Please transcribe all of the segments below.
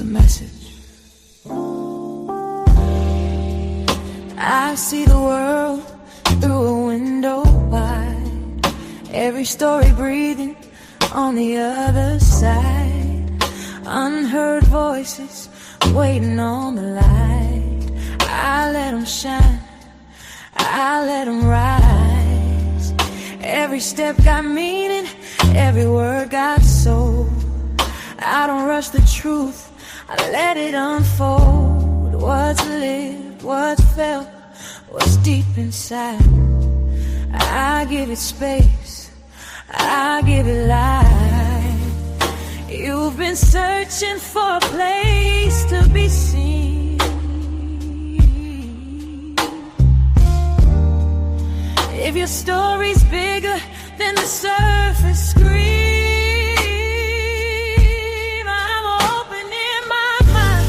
a message. I see the world through a window wide, every story breathing on the other side. Unheard voices waiting on the light. I let them shine, I let them rise. Every step got meaning, every word got soul. I don't rush the truth, I let it unfold. What's lived, what's felt, what's deep inside, I give it space, I give it life. You've been searching for a place to be seen. If your story's bigger than the surface, scream. I'm opening my mind,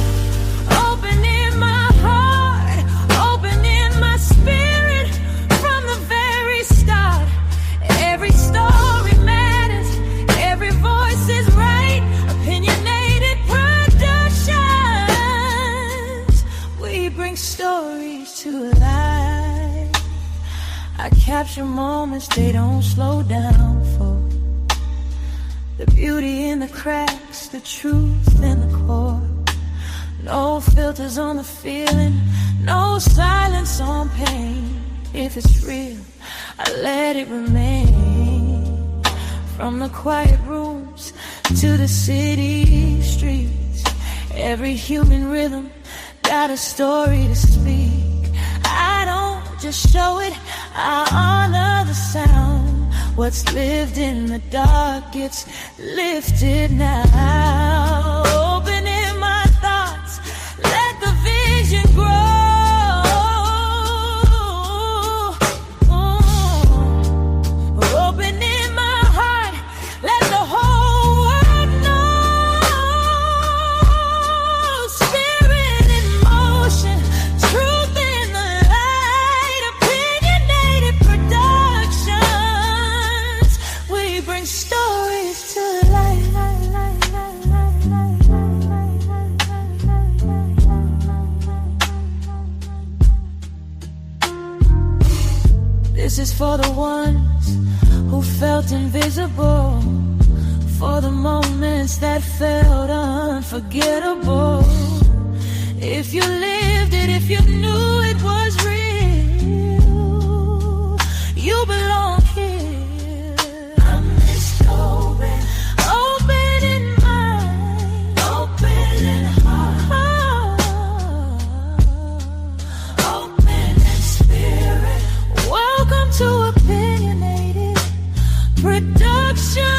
opening my heart, opening my spirit from the very start. Every story matters, every voice is right. Opinionated Productions, we bring stories to life. I capture moments they don't slow down for. The beauty in the cracks, the truth in the core. No filters on the feeling, no silence on pain. If it's real, I let it remain. From the quiet rooms to the city streets, every human rhythm got a story to speak. I don't just show it, I honor the sound. What's lived in the dark gets lifted now. Opening my thoughts, let the vision grow. Opening my heart, let the whole world know. Spirit in motion, truth in the light. Opinionated Productions, we bring stories to life. This is for the ones who felt invisible, for the moments that felt unforgettable. If you lived it, if you knew it was real, you belong here. I'm Miss Open, opening mind, opening heart, opening spirit. Welcome to Opinionated Productions.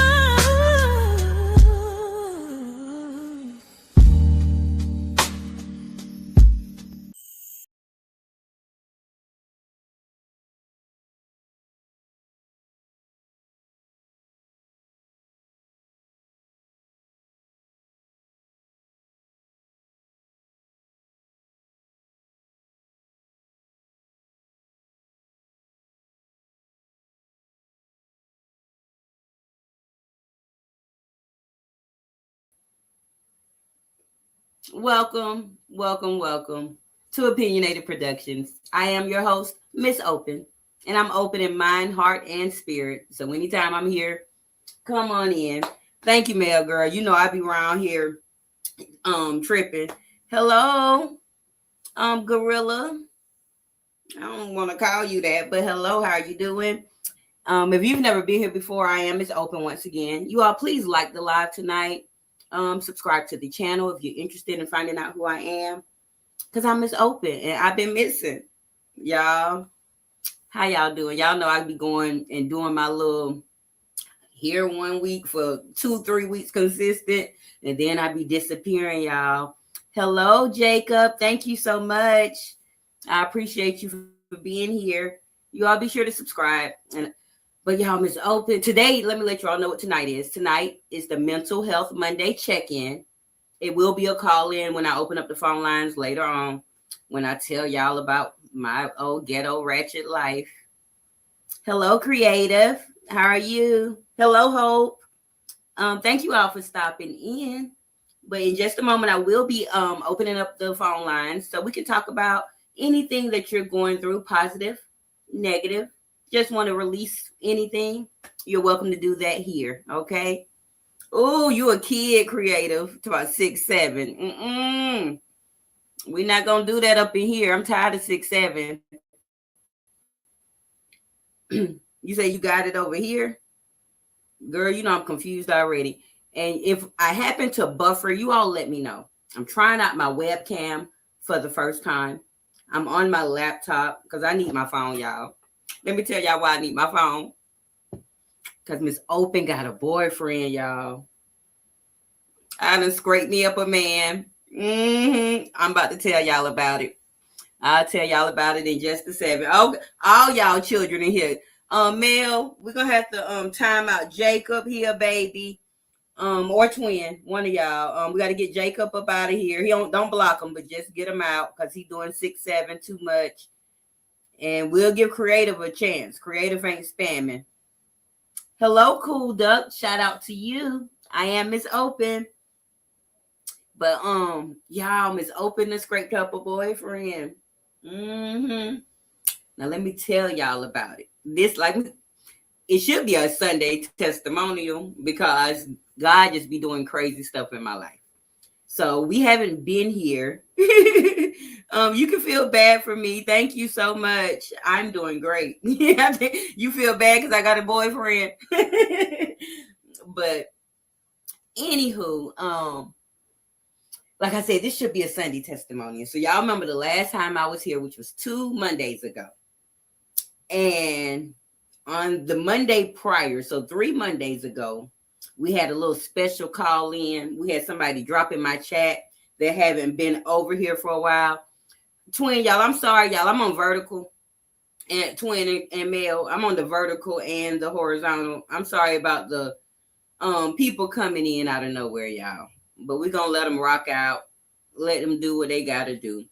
Welcome, welcome, welcome to Opinionated Productions. I am your host, Miss Open, and I'm open in mind, heart, and spirit. So anytime I'm here, come on in. Thank you, Mel Girl. You know I be around here tripping. Hello, Gorilla. I don't want to call you that, but hello, how are you doing? If you've never been here before, I am Miss Open once again. You all please like the live tonight. Subscribe to the channel if you're interested in finding out who I am, because I'm Miss Open and I've been missing. Y'all, how y'all doing? Y'all know I be going and doing my little here 1 week for 2-3 weeks consistent, and then I be disappearing, y'all. Hello, Jacob. Thank you so much. I appreciate you for being here. You all be sure to subscribe. But y'all, Miss Open. Today, let me let you all know what tonight is. Tonight is the Mental Health Monday check-in. It will be a call-in when I open up the phone lines later on, when I tell y'all about my old ghetto ratchet life. Hello, Creative. How are you? Hello, Hope. Thank you all for stopping in. But in just a moment, I will be opening up the phone lines so we can talk about anything that you're going through, positive, negative. Just want to release anything. You're welcome to do that here. Okay. Oh, you a kid creative to about 6'7". We're not gonna do that up in here. I'm tired of 6'7". You say you got it over here, girl. You know I'm confused already. And if I happen to buffer, you all let me know. I'm trying out my webcam for the first time. I'm on my laptop because I need my phone, y'all. Let me tell y'all why I need my phone. Because Miss Open got a boyfriend, y'all. I done scraped me up a man. I'm about to tell y'all about it. I'll tell y'all about it in just a second. Oh, all y'all children in here. Mel, we're gonna have to time out Jacob here, baby. Or twin, one of y'all. We got to get Jacob up out of here. He don't block him, but just get him out because he's doing 6'7" too much. And we'll give Creative a chance. Creative ain't spamming. Hello, Cool Duck. Shout out to you. I am Miss Open. But y'all, Miss Open has scraped up a boyfriend. Now let me tell y'all about it. This it should be a Sunday testimonial because God just be doing crazy stuff in my life. So we haven't been here. You can feel bad for me. Thank you so much. I'm doing great. You feel bad because I got a boyfriend. But anywho, like I said, this should be a Sunday testimonial. So y'all remember the last time I was here, which was 2 Mondays ago. And on the Monday prior, so 3 Mondays ago, we had a little special call in. We had somebody drop in my chat that haven't been over here for a while. Twin, y'all, I'm sorry, y'all. I'm on vertical. And Twin and Mel, I'm on the vertical and the horizontal. I'm sorry about the people coming in out of nowhere, y'all. But we're going to let them rock out. Let them do what they got to do.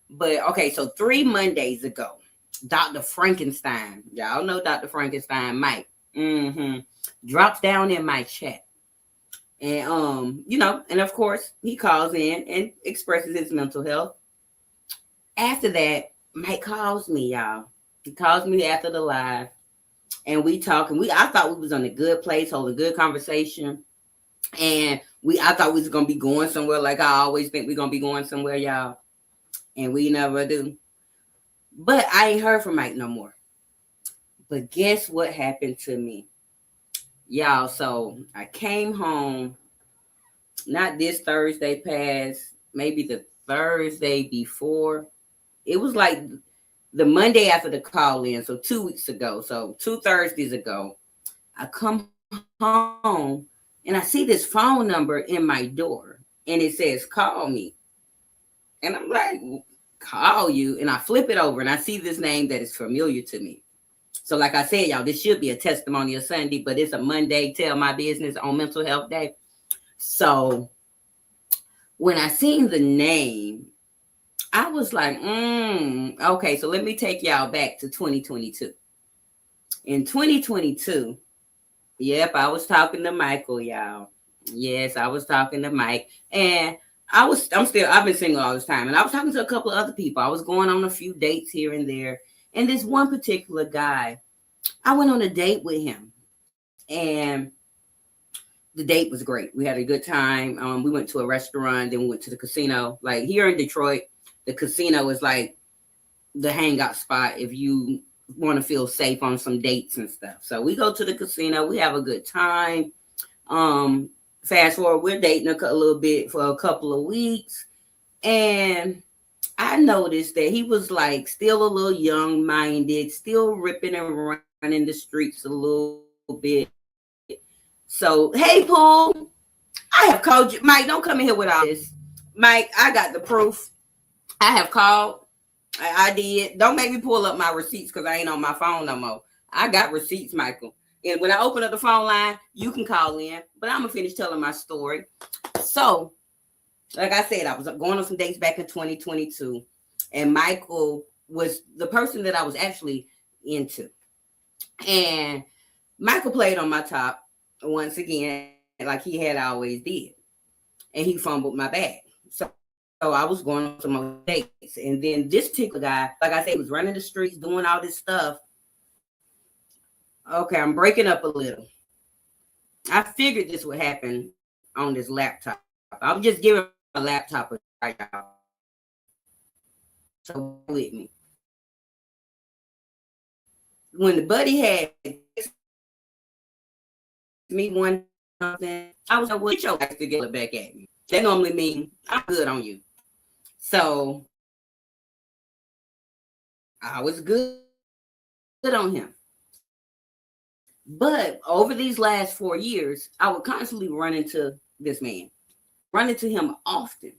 But, okay, so 3 Mondays ago, Dr. Frankenstein, y'all know Dr. Frankenstein, Mike, drops down in my chat. And, and of course, he calls in and expresses his mental health. After that, Mike calls me, y'all. He calls me after the live. And we talk. And I thought we was on a good place, holding a good conversation. And I thought we was going to be going somewhere like I always think we're going to be going somewhere, y'all. And we never do. But I ain't heard from Mike no more. But guess what happened to me? Y'all, so I came home, not this Thursday past, maybe the Thursday before. It was like the Monday after the call in, so 2 weeks ago. So 2 Thursdays ago, I come home and I see this phone number in my door. And it says, call me. And I'm like, call you. And I flip it over and I see this name that is familiar to me. So like I said, y'all, this should be a testimonial Sunday, but it's a Monday, tell my business on Mental Health Day. So when I seen the name, I was like, okay, so let me take y'all back to 2022. In 2022, yep, I was talking to Michael, y'all. Yes, I was talking to Mike. And I've been single all this time. And I was talking to a couple of other people. I was going on a few dates here and there. And this one particular guy, I went on a date with him. And the date was great. We had a good time. We went to a restaurant. Then we went to the casino. Like here in Detroit, the casino is like the hangout spot if you want to feel safe on some dates and stuff. So we go to the casino. We have a good time. Fast forward, we're dating a little bit for a couple of weeks. And I noticed that he was like still a little young-minded, still ripping and running the streets a little bit. So, hey, Paul, I have called you. Mike, don't come in here with all this. Mike, I got the proof. I have called. I did. Don't make me pull up my receipts because I ain't on my phone no more. I got receipts, Michael. And when I open up the phone line, you can call in. But I'm going to finish telling my story. So, like I said, I was going on some dates back in 2022. And Michael was the person that I was actually into. And Michael played on my top once again, like he had always did. and he fumbled my bag. So I was going on some more dates. And then this particular guy, like I said, he was running the streets, doing all this stuff. Okay, I'm breaking up a little. I figured this would happen on this laptop. I'm just giving my laptop a try, y'all. So with me. When the buddy had me one something, I was like, well, get your ass to get it back at me. That normally means I'm good on you. So I was good on him. But over these last 4 years, I would constantly run into this man, run into him often.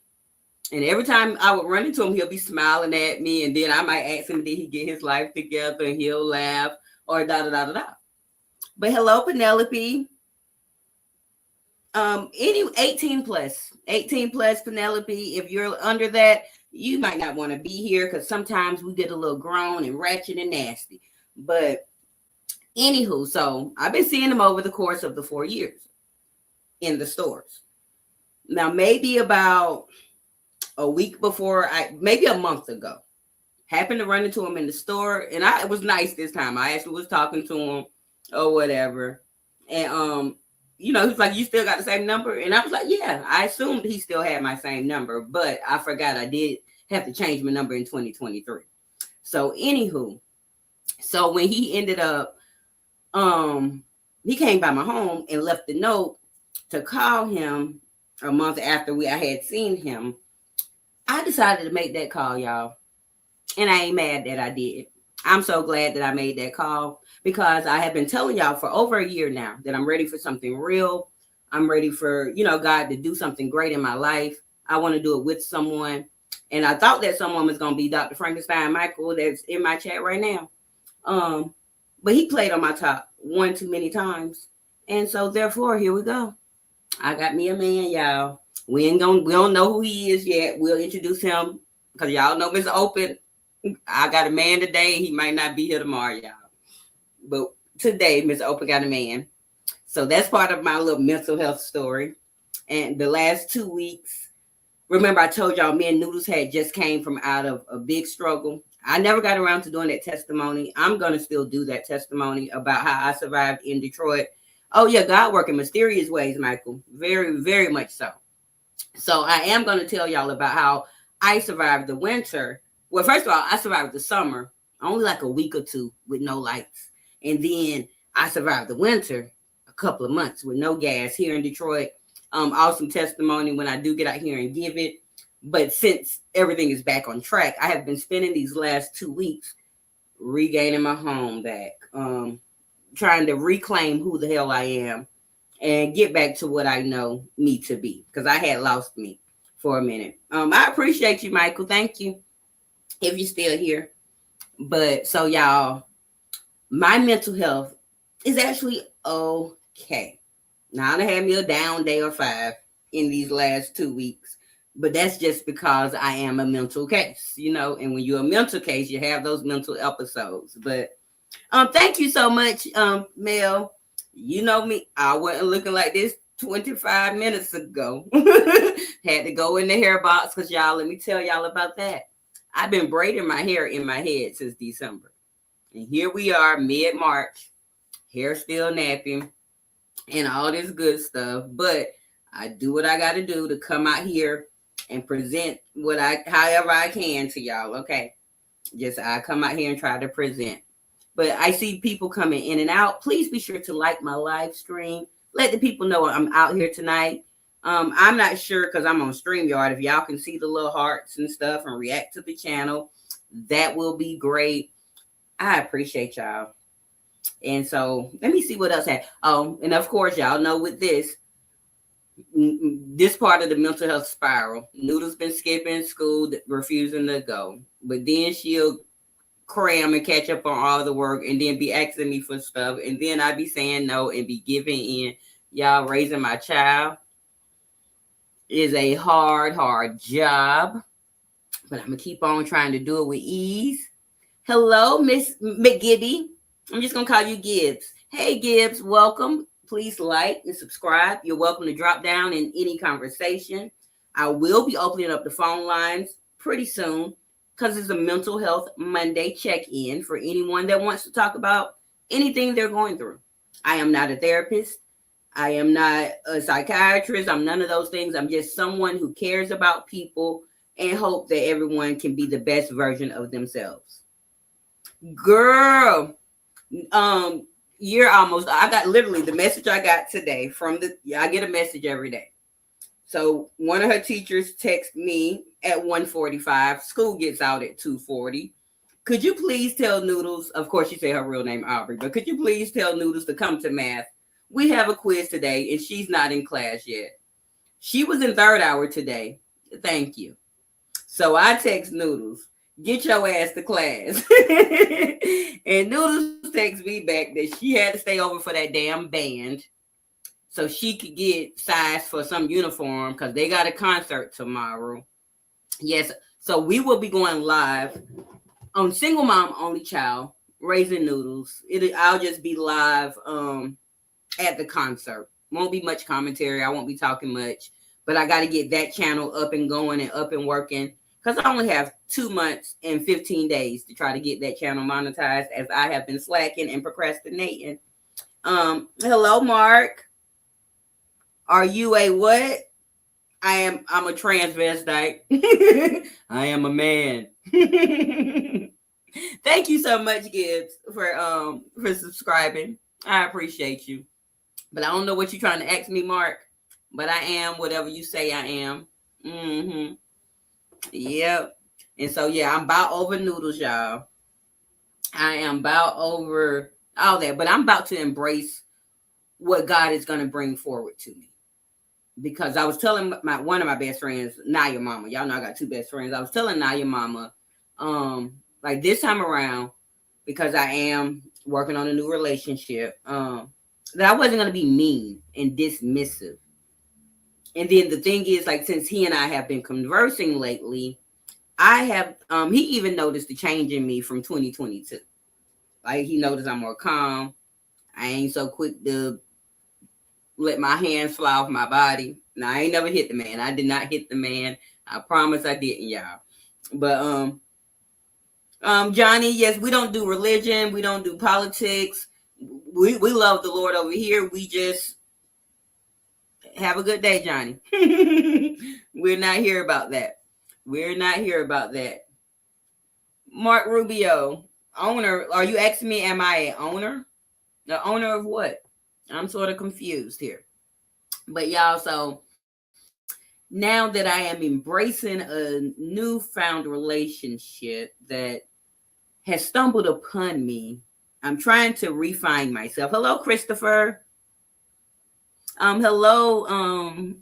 And every time I would run into him, he'll be smiling at me. And then I might ask him, did he get his life together? And he'll laugh or da-da-da-da-da. But hello, Penelope. Any 18 plus Penelope, if you're under that, you might not want to be here because sometimes we get a little grown and ratchet and nasty. But anywho, so I've been seeing him over the course of the 4 years in the stores. Now, maybe about a week before, maybe a month ago, happened to run into him in the store, and it was nice this time. I actually was talking to him or whatever, and he was like, "You still got the same number?" And I was like, "Yeah." I assumed he still had my same number, but I forgot I did have to change my number in 2023. So anywho, so when he ended up, he came by my home and left a note to call him a month after I had seen him. I decided to make that call, y'all. And I ain't mad that I did. I'm so glad that I made that call because I have been telling y'all for over a year now that I'm ready for something real. I'm ready for, God to do something great in my life. I want to do it with someone. And I thought that someone was going to be Dr. Frankenstein Michael that's in my chat right now. But he played on my top one too many times. And so therefore, here we go. I got me a man, y'all. We don't know who he is yet. We'll introduce him because y'all know Mr. Open. I got a man today. He might not be here tomorrow, y'all. But today, Mr. Open got a man. So that's part of my little mental health story. And the last 2 weeks, remember I told y'all me and Noodles had just came from out of a big struggle. I never got around to doing that testimony. I'm going to still do that testimony about how I survived in Detroit. Oh, yeah, God working mysterious ways, Michael. Very, very much so. So I am going to tell y'all about how I survived the winter. Well, first of all, I survived the summer, only like a week or two with no lights. And then I survived the winter, a couple of months with no gas here in Detroit. Awesome testimony when I do get out here and give it. But since everything is back on track, I have been spending these last 2 weeks regaining my home back, trying to reclaim who the hell I am and get back to what I know me to be, because I had lost me for a minute. I appreciate you, Michael. Thank you if you're still here. But so y'all, my mental health is actually okay. Now I had me a down day or 5 in these last 2 weeks, but that's just because I am a mental case, and when you're a mental case, you have those mental episodes. But thank you so much, Mel. You know me, I wasn't looking like this 25 minutes ago. Had to go in the hair box because y'all, let me tell y'all about that. I've been braiding my hair in my head since December. And here we are, mid-March, hair still napping and all this good stuff. But I do what I got to do to come out here and present however I can to y'all, okay? Just I come out here and try to present. But I see people coming in and out. Please be sure to like my live stream. Let the people know I'm out here tonight. I'm not sure because I'm on StreamYard. If y'all can see the little hearts and stuff and react to the channel, that will be great. I appreciate y'all. And so let me see what else I have. Oh, and of course, y'all know with this part of the mental health spiral, Noodle's been skipping school, refusing to go. But then she'll cram and catch up on all the work and then be asking me for stuff. And then I be saying no and be giving in. Y'all, raising my child is a hard job. But I'm going to keep on trying to do it with ease. Hello, Miss McGibby. I'm just going to call you Gibbs. Hey, Gibbs, welcome please like and subscribe. You're welcome to drop down in any conversation. I will be opening up the phone lines pretty soon because it's a mental health Monday check-in for anyone that wants to talk about anything they're going through. I am not a therapist. I am not a psychiatrist. I'm none of those things. I'm just someone who cares about people and hope that everyone can be the best version of themselves. Girl, you're almost, I got literally the message I got today I get a message every day. So one of her teachers texted me at 1:45. School gets out at 2:40. Could you please tell Noodles, of course she said her real name Aubrey, but could you please tell Noodles to come to math? We have a quiz today and she's not in class yet. She was in third hour today. Thank you. So I text Noodles, get your ass to class. And Noodles texts me back that she had to stay over for that damn band so she could get sized for some uniform because they got a concert tomorrow. Yes, so we will be going live on Single Mom Only Child, Raising Noodles. I'll just be live at the concert. Won't be much commentary. I won't be talking much, but I got to get that channel up and going and up and working because I only have 2 months and 15 days to try to get that channel monetized as I have been slacking and procrastinating. Hello, Mark. Are you a what? I'm a transvestite. I am a man. Thank you so much, Gibbs, for subscribing. I appreciate you. But I don't know what you're trying to ask me, Mark. But I am whatever you say I am. Mm-hmm. Yep. And so yeah, I'm about over Noodles, y'all. I am about over all that, but I'm about to embrace what God is going to bring forward to me. Because I was telling one of my best friends, Naya Mama. Y'all know I got 2 best friends. I was telling Naya Mama, like this time around, because I am working on a new relationship, that I wasn't going to be mean and dismissive. And then the thing is, like, since he and I have been conversing lately, I have, he even noticed the change in me from 2022. Like, he noticed I'm more calm. I ain't so quick to let my hands fly off my body. Now, I ain't never hit the man. I did not hit the man. I promise I didn't, y'all. But, Johnny, yes, we don't do religion. We don't do politics. We love the Lord over here. We just have a good day, Johnny. We're not here about that. We're not here about that. Mark Rubio, owner. Are you asking me, am I an owner? The owner of what? I'm sort of confused here. But y'all, so now that I am embracing a newfound relationship that has stumbled upon me, I'm trying to refine myself. Hello, Christopher. Hello.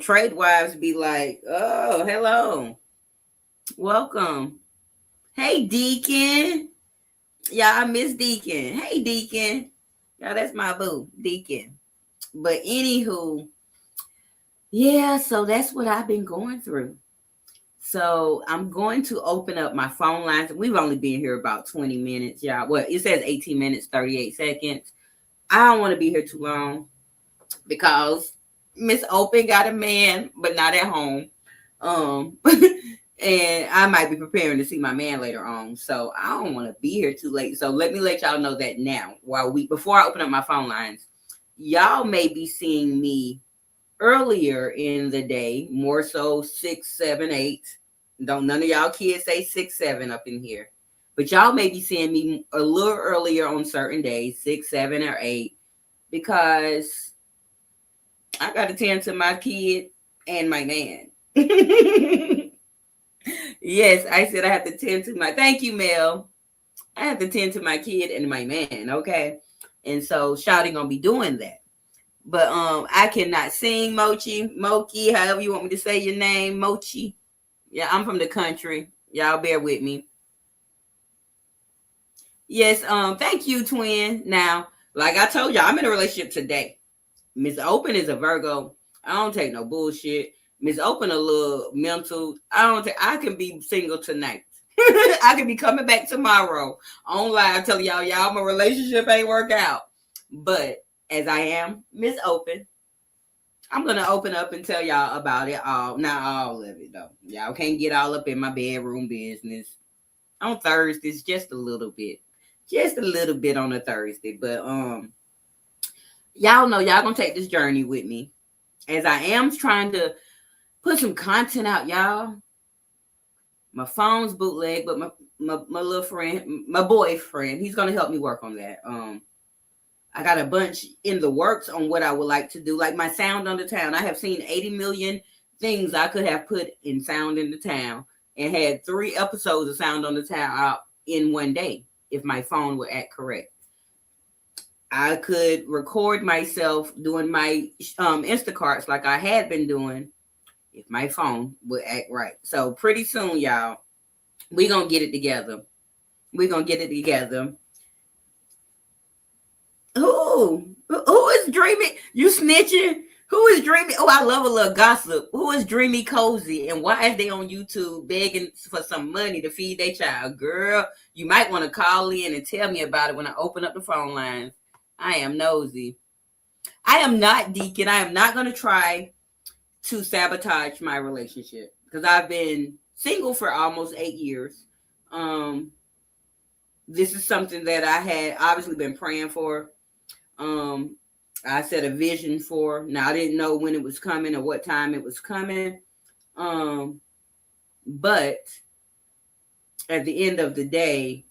Trade wives be like, oh, hello. Welcome. Hey, Deacon. Yeah, I miss Deacon. Hey, Deacon. Yeah, that's my boo, Deacon. But anywho, yeah, so that's what I've been going through. So I'm going to open up my phone lines. We've only been here about 20 minutes, y'all. Well, it says 18 minutes, 38 seconds. I don't want to be here too long because Miss Open got a man, but not at home. And I might be preparing to see my man later on. So I don't want to be here too late. So let me let y'all know that now. Before I open up my phone lines, y'all may be seeing me earlier in the day, more so 6, 7, 8. Don't none of y'all kids say 6, 7 up in here. But y'all may be seeing me a little earlier on certain days, 6, 7, or 8, because I got to tend to my kid and my man. Yes, I said I have to tend to my, thank you, Mel. I have to tend to my kid and my man, okay? And so Shouty gonna be doing that. But I cannot sing, Mochi, however you want me to say your name, Mochi. Yeah, I'm from the country. Y'all bear with me. Yes, thank you, twin. Now, like I told y'all, I'm in a relationship today. Miss Open is a Virgo. I don't take no bullshit. Miss Open a little mental. I can be single tonight. I can be coming back tomorrow on live telling y'all my relationship ain't work out. But as I am Miss Open. I'm going to open up and tell y'all about it all. Not all of it, though. Y'all can't get all up in my bedroom business on Thursdays, just a little bit. Just a little bit on a Thursday. But y'all know y'all going to take this journey with me as I am trying to put some content out, y'all. My phone's bootleg, but my little friend, my boyfriend, he's going to help me work on that. I got a bunch in the works on what I would like to do. Like my Sound on the Town. I have seen 80 million things I could have put in Sound in the Town and had 3 episodes of Sound on the Town out in one day if my phone would act correct. I could record myself doing my Instacarts like I had been doing if my phone would act right. So pretty soon, y'all, we're going to get it together. We're going to get it together. Who is dreaming? You snitching? Who is dreaming? Oh, I love a little gossip. Who is Dreamy Cozy? And why is they on YouTube begging for some money to feed their child? Girl, you might want to call in and tell me about it when I open up the phone lines. I am nosy. I am not Deacon. I am not going to try to sabotage my relationship because I've been single for almost 8 years. This is something that I had obviously been praying for. I set a vision for. Now I didn't know when it was coming or what time it was coming. But at the end of the day,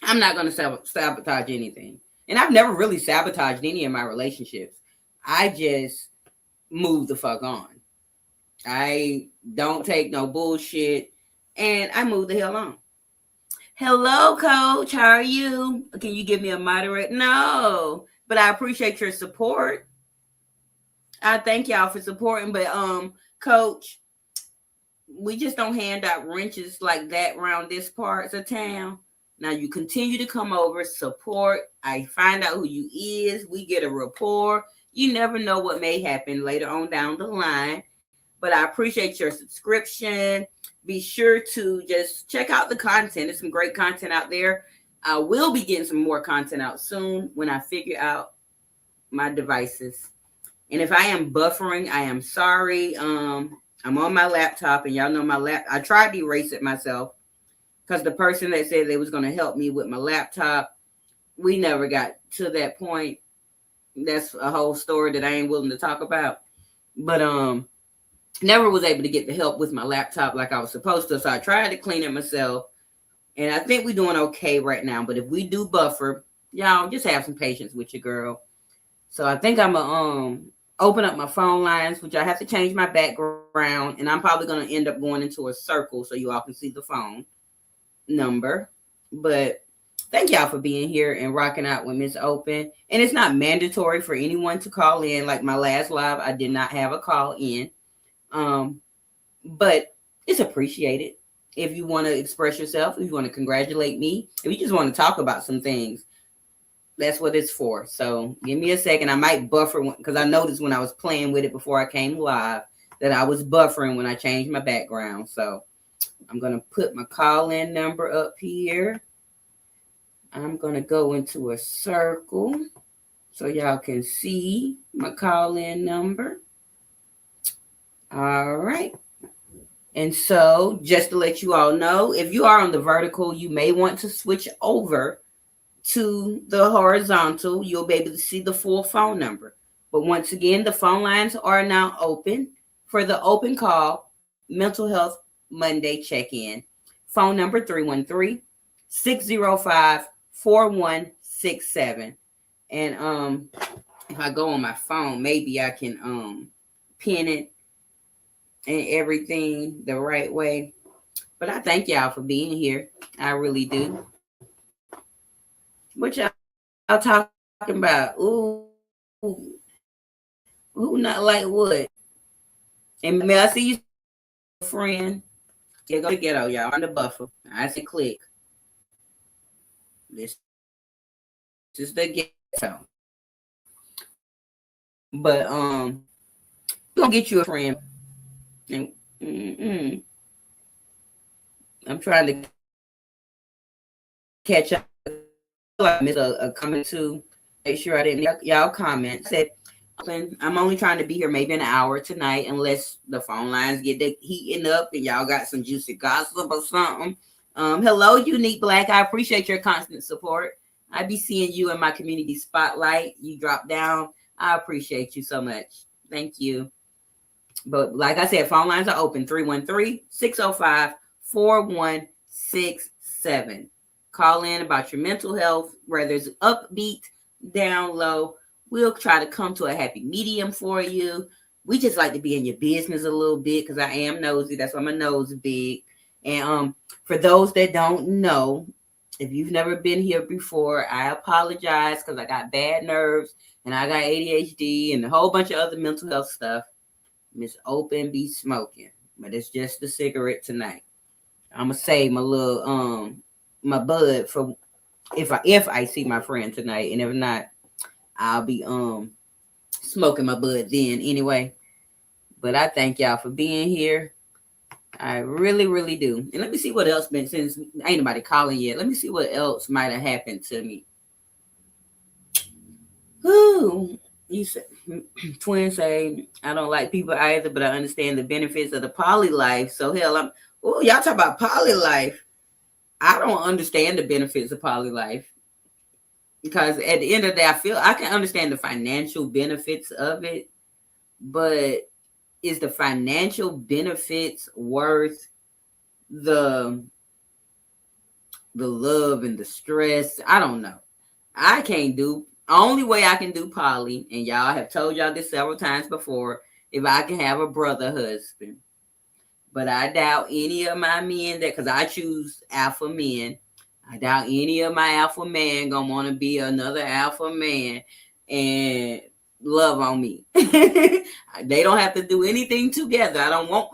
I'm not going to sabotage anything. And I've never really sabotaged any of my relationships. I just move the fuck on. I don't take no bullshit and I move the hell on. Hello, coach. How are you? Can you give me a moderate? No, but I appreciate your support. I thank y'all for supporting, but coach, we just don't hand out wrenches like that around this parts of town. Now you continue to come over, support. I find out who you is. We get a rapport. You never know what may happen later on down the line. But I appreciate your subscription. Be sure to just check out the content. There's some great content out there. I will be getting some more content out soon when I figure out my devices. And if I am buffering, I am sorry. I'm on my laptop, and y'all know my I tried to erase it myself because the person that said they was going to help me with my laptop, we never got to that point. That's a whole story that I ain't willing to talk about. But never was able to get the help with my laptop like I was supposed to. So I tried to clean it myself. And I think we're doing okay right now. But if we do buffer, y'all just have some patience with your girl. So I think I'm going to open up my phone lines, which I have to change my background. And I'm probably going to end up going into a circle so you all can see the phone number. But thank y'all for being here and rocking out with Miss Open. And it's not mandatory for anyone to call in. Like my last live, I did not have a call in. But it's appreciated if you want to express yourself, if you want to congratulate me, if you just want to talk about some things, that's what it's for. So give me a second. I might buffer because I noticed when I was playing with it before I came live that I was buffering when I changed my background. So I'm going to put my call-in number up here. I'm going to go into a circle so y'all can see my call-in number. All right. And so just to let you all know, if you are on the vertical, you may want to switch over to the horizontal. You'll be able to see the full phone number. But once again, the phone lines are now open for the open call Mental Health Monday check-in. Phone number 313-605-4167. And if I go on my phone, maybe I can pin it and everything the right way. But I thank y'all for being here. I really do. What y'all talking about? Ooh, who not like what? And may I see you, friend? Yeah, go to ghetto, y'all. On the buffer. I say click. This is the ghetto. But we're gonna get you a friend. And, I'm trying to catch up. I miss a comment too. make sure I didn't y'all comment. Said I'm only trying to be here maybe an hour tonight, unless the phone lines get the heating up and y'all got some juicy gossip or something. Hello, Unique Black. I appreciate your constant support. I be seeing you in my community spotlight. You drop down. I appreciate you so much. Thank you. But like I said, phone lines are open 313-605-4167. Call in about your mental health, whether it's upbeat, down low. We'll try to come to a happy medium for you. We just like to be in your business a little bit because I am nosy. That's why my nose is big. And for those that don't know, if you've never been here before, I apologize because I got bad nerves and I got ADHD and a whole bunch of other mental health stuff. Miss Open be smoking, but it's just the cigarette tonight. I'm gonna save my little my bud for if I see my friend tonight, and if not, I'll be smoking my bud then anyway. But I thank y'all for being here. I really, really do. And let me see what else been, since ain't nobody calling yet. Let me see what else might have happened to me. Who you said Twin say I don't like people either, but I understand the benefits of the poly life. So hell, y'all talk about poly life. I don't understand the benefits of poly life because at the end of the day, I feel I can understand the financial benefits of it, but is the financial benefits worth the love and the stress? I don't know. I can't do. Only way I can do poly, and y'all have told y'all this several times before, if I can have a brother husband. But I doubt any of my men that, because I choose alpha men, I doubt any of my alpha men gonna want to be another alpha man and love on me. They don't have to do anything together. I don't want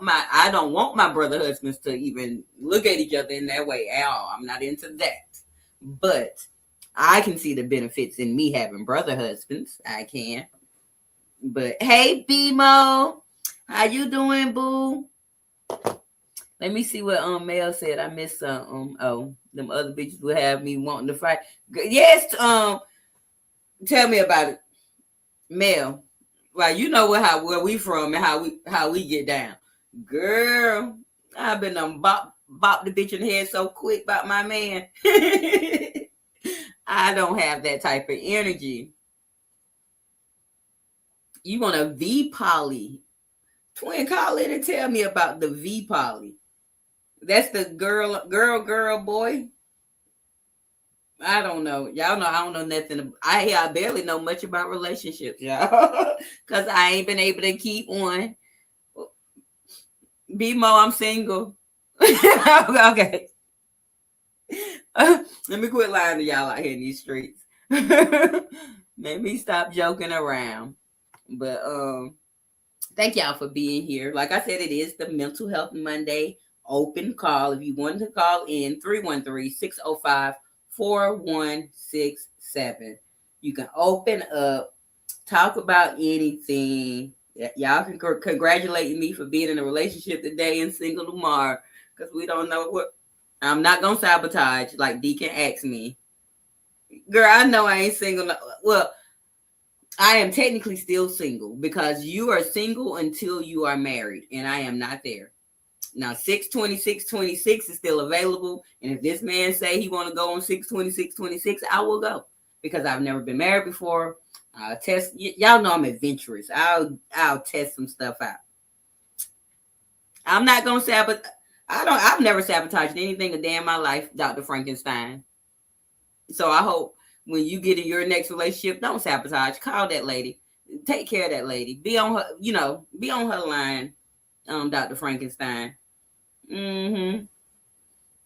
my brother husbands to even look at each other in that way at all. I'm not into that. But I can see the benefits in me having brother husbands. I can. But hey, BMO, how you doing, boo? Let me see what Mel said. I missed some. Oh, them other bitches will have me wanting to fight. Yes. Tell me about it, Mel. Well, you know where we from and how we get down, girl. I've been bop the bitch in the head so quick about my man. I don't have that type of energy. You want a V poly? Twin, call in and tell me about the V poly. That's the girl, boy. I don't know. Y'all know I don't know nothing. I barely know much about relationships, y'all. Because I ain't been able to keep one. B-Mo, I'm single. Okay. Let me quit lying to y'all out here in these streets. Let me stop joking around. But thank y'all for being here. Like I said, it is the Mental Health Monday open call. If you wanted to call in, 313-605-4167. You can open up, talk about anything. Y'all can congratulate me for being in a relationship today and single tomorrow, because we don't know what. I'm not gonna sabotage like Deacon asked me. Girl, I know I ain't single. Well, I am technically still single because you are single until you are married, and I am not there. Now, 6/26/26 is still available, and if this man say he want to go on 6/26/26, I will go because I've never been married before. I'll test. Y'all know I'm adventurous. I'll test some stuff out. I'm not gonna sabotage. I've never sabotaged anything a day in my life, Dr. Frankenstein. So I hope when you get in your next relationship, don't sabotage. Call that lady. Take care of that lady. Be on her, be on her line, Dr. Frankenstein.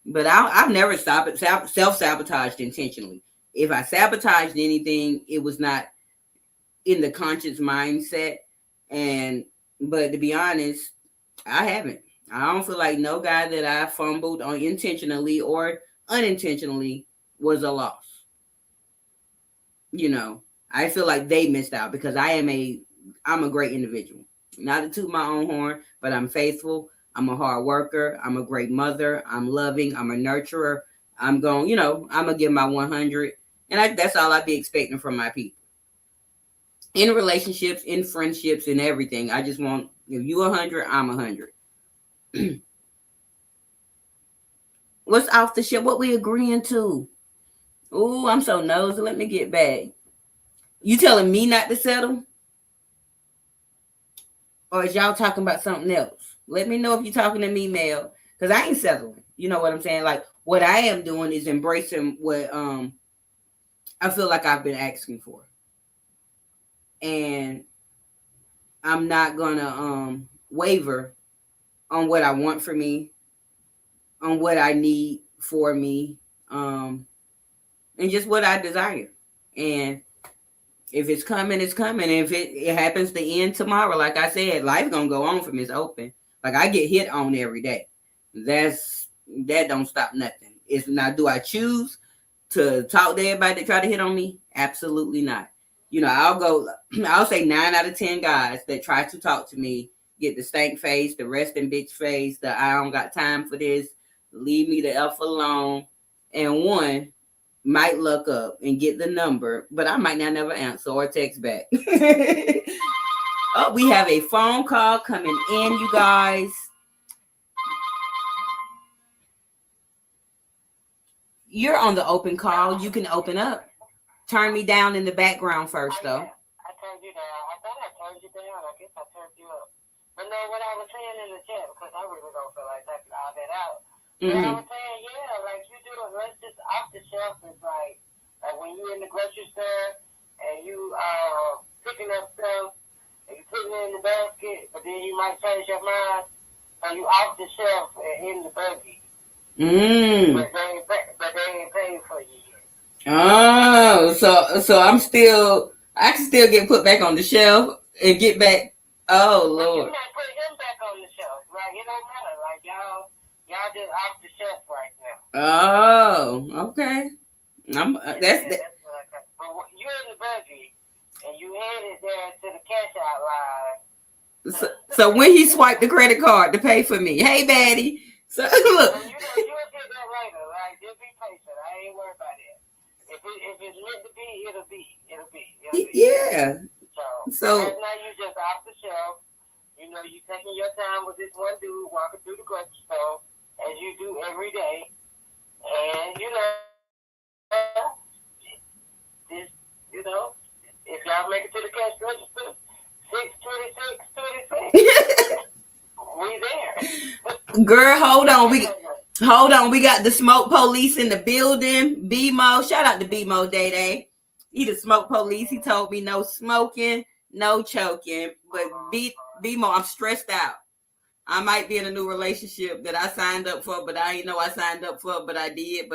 But I've never self-sabotaged intentionally. If I sabotaged anything, it was not in the conscious mindset. But to be honest, I haven't. I don't feel like no guy that I fumbled on intentionally or unintentionally was a loss. I feel like they missed out because I'm a great individual. Not to toot my own horn, but I'm faithful. I'm a hard worker. I'm a great mother. I'm loving. I'm a nurturer. I'm going to give my 100. And that's all I be expecting from my people. In relationships, in friendships, in everything. I just want, if you 100, I'm 100. What's off the shelf? What we agreeing to? Ooh, I'm so nosy. Let me get back. You telling me not to settle? Or is y'all talking about something else? Let me know if you're talking to me, Mel. Because I ain't settling. You know what I'm saying? Like, what I am doing is embracing what I feel like I've been asking for. And I'm not gonna waver on what I want for me, on what I need for me, and just what I desire. And if it's coming, it's coming. If it happens to end tomorrow, like I said, life gonna go on from Miss Open. Like, I get hit on every day. That don't stop nothing. It's now, do I choose to talk to everybody that try to hit on me? Absolutely not. You know, I'll say 9 out of 10 guys that try to talk to me get the stank face, the resting bitch face, the I don't got time for this, leave me the F alone. And one might look up and get the number, but I might not never answer or text back. Oh, we have a phone call coming in, you guys. You're on the open call. You can open up. Turn me down in the background first, though. I turned you down. I thought I turned you down. I guess I turned you up. But no, what I was saying in the chat, because I really don't feel like typing all that out. But I was saying, yeah, like you do it, let's just off the shelf is like when you're in the grocery store and you picking up stuff and you putting it in the basket, but then you might change your mind and you off the shelf and in the buggy. But they ain't paying for you yet. Oh, so I can still get put back on the shelf and get back. Oh, Lord. You might put him back on the shelf, right? It don't matter. Like y'all just off the shelf right now. Oh, okay. That's what I got. But you're in the buggy and you headed there to the cash out line. So when he swiped the credit card to pay for me, hey, baddie. So look. You'll get that later, right? Just be patient. I ain't worried about it. If it's meant to be, it'll be. Yeah. So right now you just off the shelf. You know, you taking your time with this one dude walking through the grocery store as you do every day, and if y'all make it to the cash register, 626, we there. Girl, hold on. We got the smoke police in the building. BMO, shout out to BMO Day. He the smoke police. He told me no smoking, no choking. But BMO, I'm stressed out. I might be in a new relationship that I signed up for, but I ain't know I signed up for, but I did.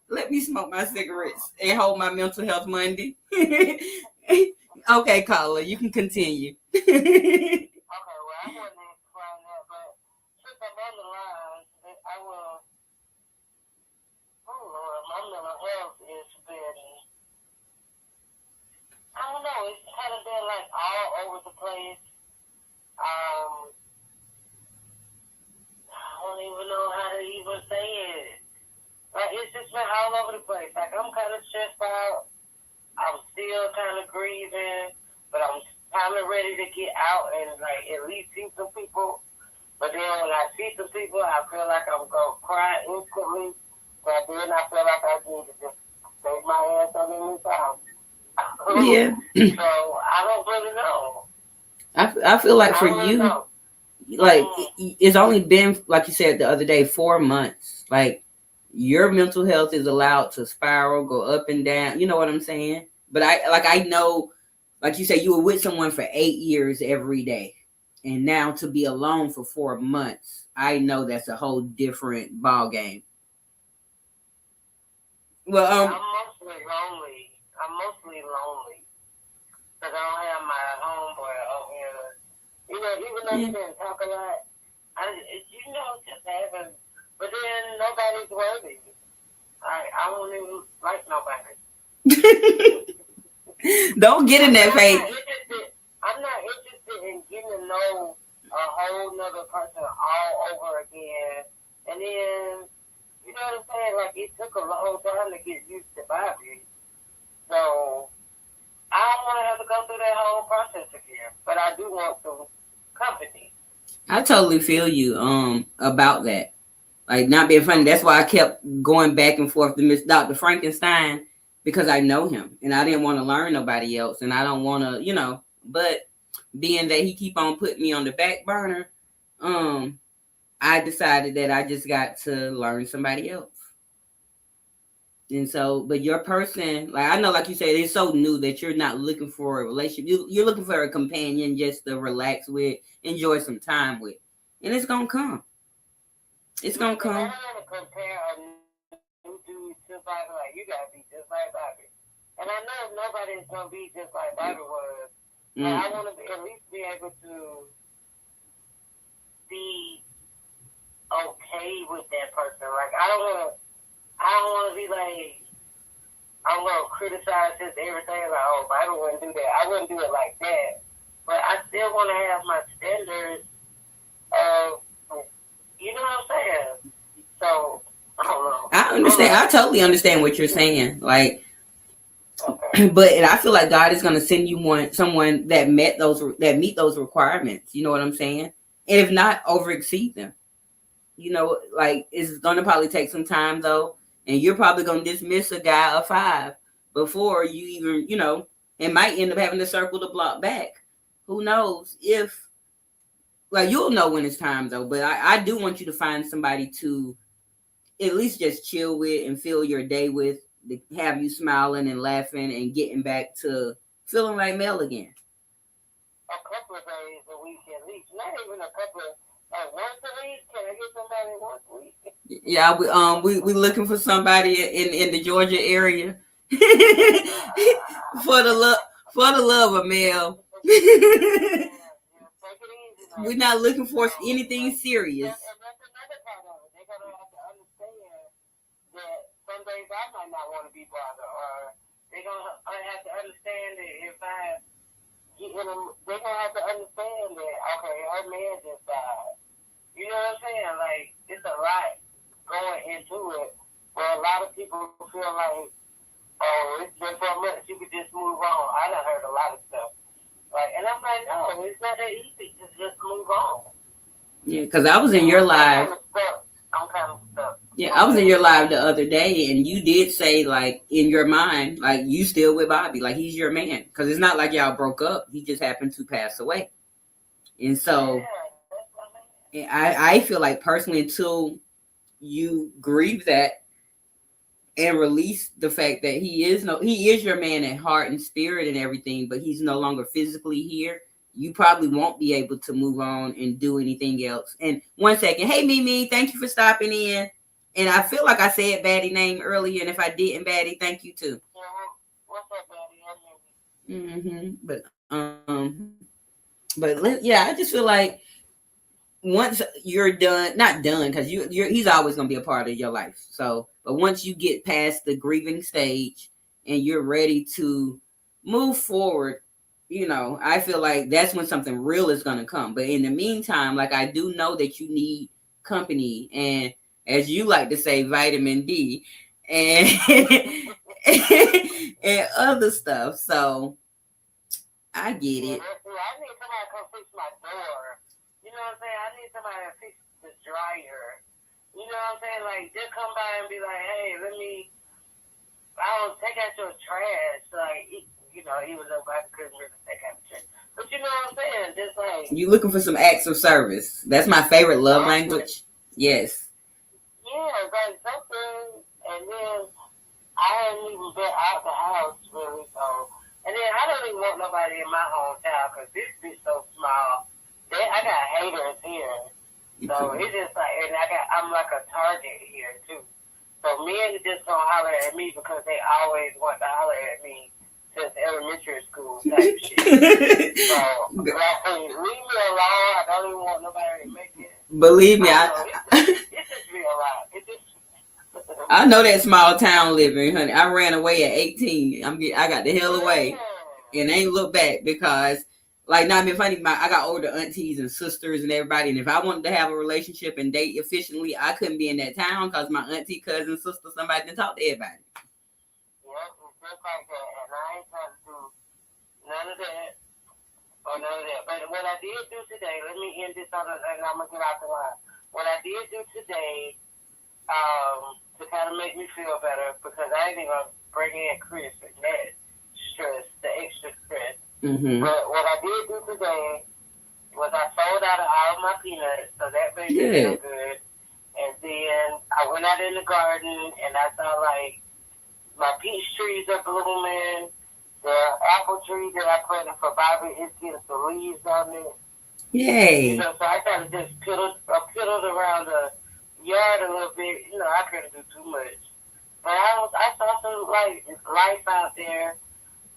Let me smoke my cigarettes and hold my mental health Monday. Okay, caller, you can continue. Okay, well, I wasn't explain that, but since I'm on the line, I will. Oh Lord, my mental health has been. I don't know. It's kind of been like all over the place. I don't even know how to even say it. Like, it's just been all over the place. Like, I'm kind of stressed out. I'm still kind of grieving, but I'm kind of ready to get out and, like, at least see some people. But then when I see some people, I feel like I'm going to cry instantly. But then I feel like I need to just take my ass on in this house. Yeah. So, I don't really know. I feel like for you, like, it's only been, like you said the other day, 4 months. Like, your mental health is allowed to spiral, go up and down. You know what I'm saying? But I know, like you said, you were with someone for 8 years every day. And now to be alone for 4 months, I know that's a whole different ball game. Well, I'm mostly lonely. Because I don't have my homeboy over here. You know, even though he didn't talk a lot, just having. But then nobody's worthy. I don't even like nobody. Don't get in that phase. I'm not interested in getting to know a whole nother person all over again. And then You know what I'm saying? Like, it took a long time to get used to Bobby. So, I don't want to have to go through that whole process again. But I do want some company. I totally feel you about that. Like, not being funny. That's why I kept going back and forth to Miss Dr. Frankenstein, because I know him and I didn't want to learn nobody else, and I don't want to, but being that he keep on putting me on the back burner, I decided that I just got to learn somebody else. And so, but your person, like, I know, like you said, it's so new that you're not looking for a relationship. You're looking for a companion just to relax with, enjoy some time with. And it's going to come. It's going to come. I don't want to compare a new dude to Bobby. Like, you got to be just like Bobby. And I know nobody's going to be just like Bobby was. But I want to at least be able to be okay with that person. Like, I don't want to be like, I'm going to criticize his everything. Like, oh, Bobby wouldn't do that. I wouldn't do it like that. But I still want to have my standards of, you know what I'm saying? So, I don't know. I understand. I totally understand what you're saying. Like, okay. But I feel like God is going to send you someone that meet those requirements. You know what I'm saying? And if not, over exceed them. Like, it's going to probably take some time though. And you're probably going to dismiss a guy of 5 before you even, and might end up having to circle the block back. Who knows if, like, you'll know when it's time though. But I do want you to find somebody to at least just chill with and fill your day with, to have you smiling and laughing and getting back to feeling like Mel again. A couple of days a week at least. Not even a couple of, like, once a week. Can I get somebody once a week? Yeah, we looking for somebody in the Georgia area for the love of Mel. We're not looking for anything serious. And that's another part of it. They're gonna have to understand that some days I might not want to be bothered, or they're gonna have to understand that if I get in them, they're gonna have to understand that, okay, her man just died. You know what I'm saying? Like, it's a lot going into it, where a lot of people feel like, oh, it's been 4 months, you could just move on. I done heard a lot of stuff. Like, and I'm like, no, it's not that easy to just move on. Yeah, because I was in your live. I'm kind of stuck. Yeah, I was in your live the other day, and you did say, like, in your mind, like, you still with Bobby, like, he's your man. Because it's not like y'all broke up. He just happened to pass away. And so, I feel like, personally, until you grieve that and release the fact that he is your man at heart and spirit and everything, but he's no longer physically here, you probably won't be able to move on and do anything else. And 1 second, hey Mimi, thank you for stopping in. And I feel like I said Batty name earlier, and if I didn't, Batty, thank you too. What's up, Batty? I just feel like once you're done, not done, because he's always gonna be a part of your life. So, but once you get past the grieving stage and you're ready to move forward, I feel like that's when something real is gonna come. But in the meantime, like, I do know that you need company, and as you like to say, vitamin D and and other stuff. So I get it. I need somebody to come fix my door. You know what I'm saying? I need somebody to fix the dryer. You know what I'm saying? Like, just come by and be like, hey, I'll take out your trash. Like, he was nobody couldn't really take out the trash. But you know what I'm saying? Just like, you looking for some acts of service. That's my favorite love language. Yes. Yeah, like something. And then I hadn't even been out the house really, so. And then I don't even want nobody in my hometown because this bitch so small. I got haters here. So it's just like, and I'm like a target here too. So men just don't holler at me because they always want to holler at me since elementary school type shit. So, like, leave me alone. I don't even want nobody to make it. Believe me, it's just real life. I know that small town living, honey. I ran away at 18. I got the hell away and ain't look back because Like, not being funny, I got older aunties and sisters and everybody, and if I wanted to have a relationship and date efficiently, I couldn't be in that town because my auntie, cousin, sister, somebody didn't talk to everybody. Yeah, it's just like that, and I ain't trying to do none of that or none of that. But what I did do today, let me end this on, and I'm gonna get out the line. What I did do today, to kind of make me feel better, because I ain't even gonna bring in Chris and that stress, the extra stress. Mm-hmm. But what I did do today was I sold out of all my peanuts, so that made me feel good. And then I went out in the garden and I saw like my peach trees are blooming. The apple tree that I planted for Bobby is getting some leaves on it. Yay! You know, so I kind of just piddled around the yard a little bit. You know, I couldn't do too much, but I saw some life out there.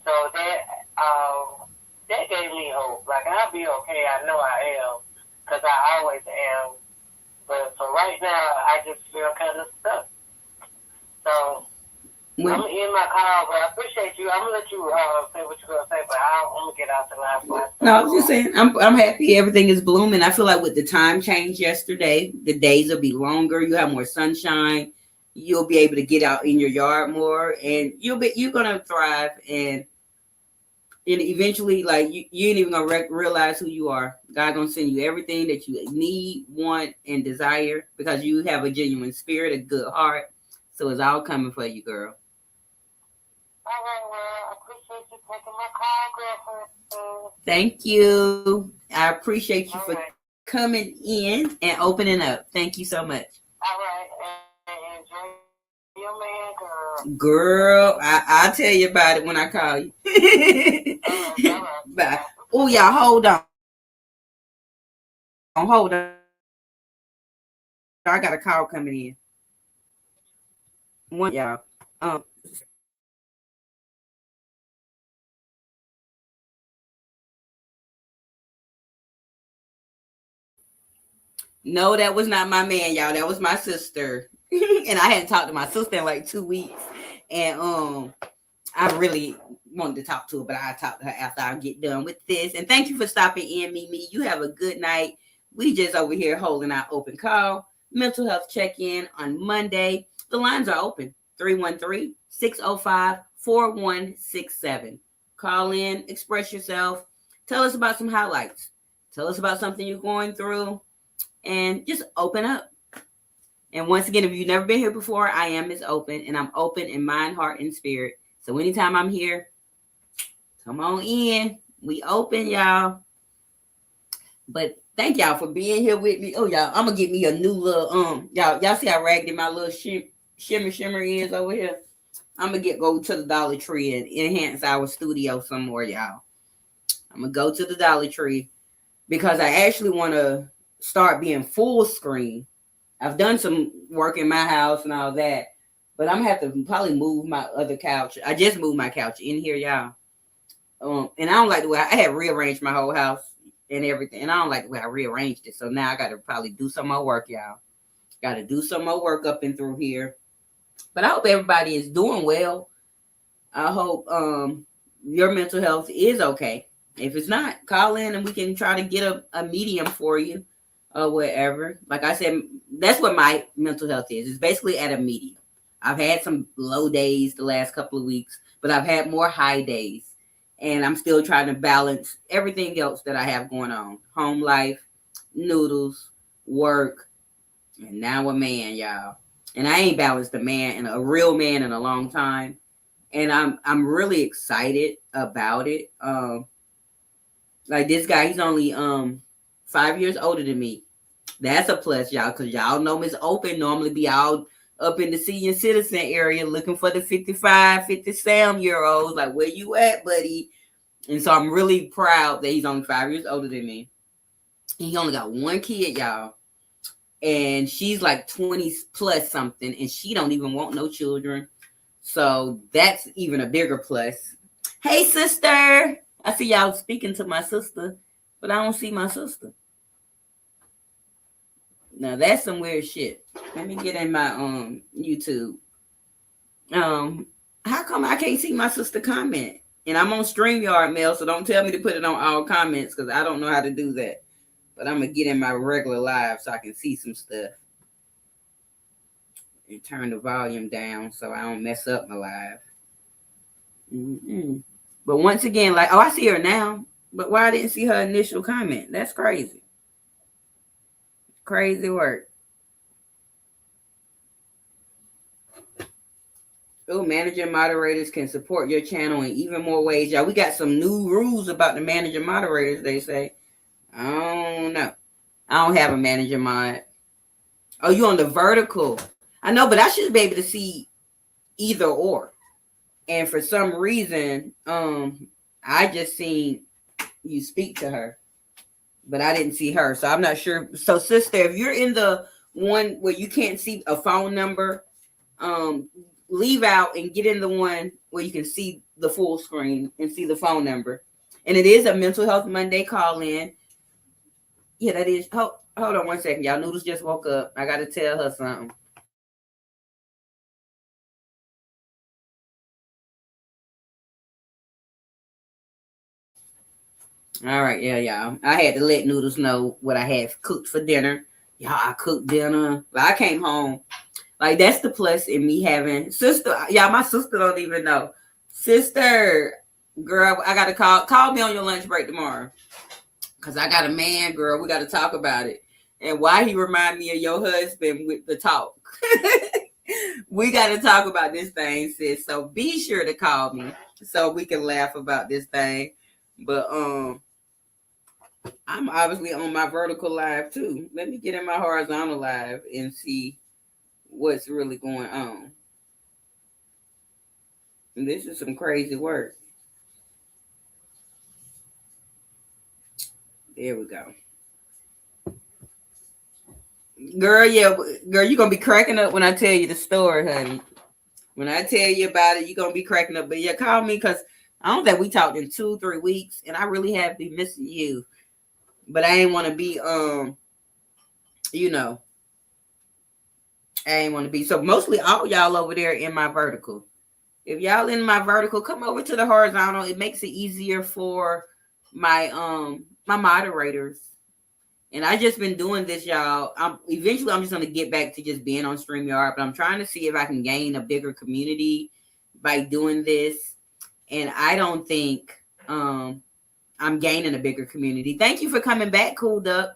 So that gave me hope. Like, I'll be okay. I know I am, because I always am. But for right now, I just feel kind of stuck. So I'm going to end my call, but I appreciate you. I'm going to let you say what you're going to say, but I'm going to get out the line. No, I was just saying, I'm happy everything is blooming. I feel like with the time change yesterday, the days will be longer. You have more sunshine. You'll be able to get out in your yard more, and you're gonna thrive. And eventually, like you ain't even gonna realize who you are. God gonna send you everything that you need, want, and desire, because you have a genuine spirit, a good heart. So it's all coming for you, girl. All right, well, I appreciate you taking my call, girlfriend. Thank you. I appreciate you for coming in and opening up. Thank you so much. All right, and enjoy your man, girl. Girl, I'll tell you about it when I call you. All right. Bye. Oh, y'all, hold on. Hold on. I got a call coming in. One, y'all. No, that was not my man, y'all. That was my sister. And I hadn't talked to my sister in like 2 weeks. And I really wanted to talk to her, but I'll talk to her after I get done with this. And thank you for stopping in, Mimi. You have a good night. We just over here holding our open call. Mental health check-in on Monday. The lines are open. 313-605-4167. Call in, express yourself. Tell us about some highlights. Tell us about something you're going through. And just open up. And once again, if you've never been here before, I am Miss Open, and I'm open in mind, heart, and spirit. So anytime I'm here, come on in. We open, y'all. But thank y'all for being here with me. Oh, y'all, I'm gonna get me a new little y'all see how raggedy my little shimmer is over here. I'm gonna go to the Dollar Tree and enhance our studio some more, y'all. I'm gonna go to the Dollar Tree because I actually want to start being full screen. I've done some work in my house and all that, but I'm gonna have to probably move my other couch. I just moved my couch in here, y'all. And I don't like the way I had rearranged my whole house and everything, and I don't like the way I rearranged it. So now I got to probably do some more work, y'all. Got to do some more work up and through here. But I hope everybody is doing well. I hope your mental health is okay. If it's not, call in and we can try to get a medium for you. Or whatever. Like I said, that's what my mental health is. It's basically at a medium. I've had some low days the last couple of weeks, but I've had more high days. And I'm still trying to balance everything else that I have going on. Home life, noodles, work, and now a man, y'all. And I ain't balanced a real man in a long time. And I'm really excited about it. Like this guy, he's only 5 years older than me. That's a plus, y'all, because y'all know Miss Open normally be out up in the senior citizen area looking for the 55, 57-year-olds. Like, where you at, buddy? And so I'm really proud that he's only 5 years older than me. He only got one kid, y'all. And she's like 20 plus something, and she don't even want no children. So that's even a bigger plus. Hey, sister. I see y'all speaking to my sister, but I don't see my sister. Now that's some weird shit. Let me get in my YouTube. How come I can't see my sister comment? And I'm on StreamYard, Mel, so don't tell me to put it on all comments because I don't know how to do that. But I'm going to get in my regular live so I can see some stuff. And turn the volume down so I don't mess up my live. But once again, like, oh, I see her now. But why I didn't see her initial comment? That's crazy. Crazy work. Oh, manager moderators can support your channel in even more ways. Y'all, we got some new rules about the manager moderators, they say. I don't know. I don't have a manager mod. Oh, you on the vertical. I know, but I should be able to see either or. And for some reason, I just seen you speak to her, but I didn't see her. So I'm not sure. So sister, if you're in the one where you can't see a phone number, leave out and get in the one where you can see the full screen and see the phone number. And it is a Mental Health Monday call in. Yeah, that is. Hold on one second. Y'all, Noodles just woke up. I got to tell her something. All right, y'all. I had to let Noodles know what I had cooked for dinner. Y'all, I cooked dinner. I came home. Like, that's the plus in me having sister. Y'all, my sister don't even know. Sister, girl, I got to call me on your lunch break tomorrow. Because I got a man, girl. We got to talk about it. And why he remind me of your husband with the talk. We got to talk about this thing, sis. So be sure to call me so we can laugh about this thing. But I'm obviously on my vertical live too. Let me get in my horizontal live and see what's really going on. And this is some crazy work. There we go. Girl, you're going to be cracking up when I tell you the story, honey. When I tell you about it, you're going to be cracking up. But yeah, call me because I don't think we talked in 2-3 weeks, and I really have been missing you. But I ain't want to be, I ain't want to be. So mostly all y'all over there in my vertical. If y'all in my vertical, come over to the horizontal. It makes it easier for my my moderators. And I just been doing this, y'all. Eventually I'm just gonna get back to just being on StreamYard, but I'm trying to see if I can gain a bigger community by doing this. And I don't think I'm gaining a bigger community. Thank you for coming back, Cool Duck.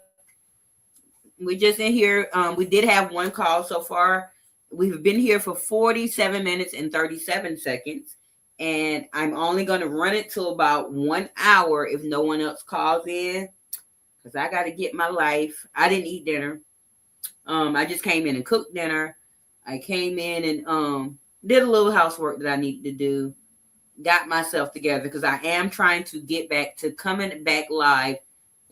We just in here. We did have one call so far. We've been here for 47 minutes and 37 seconds. And I'm only going to run it till about 1 hour if no one else calls in. Because I got to get my life. I didn't eat dinner. I just came in and cooked dinner. I came in and did a little housework that I needed to do. Got myself together because I am trying to get back to coming back live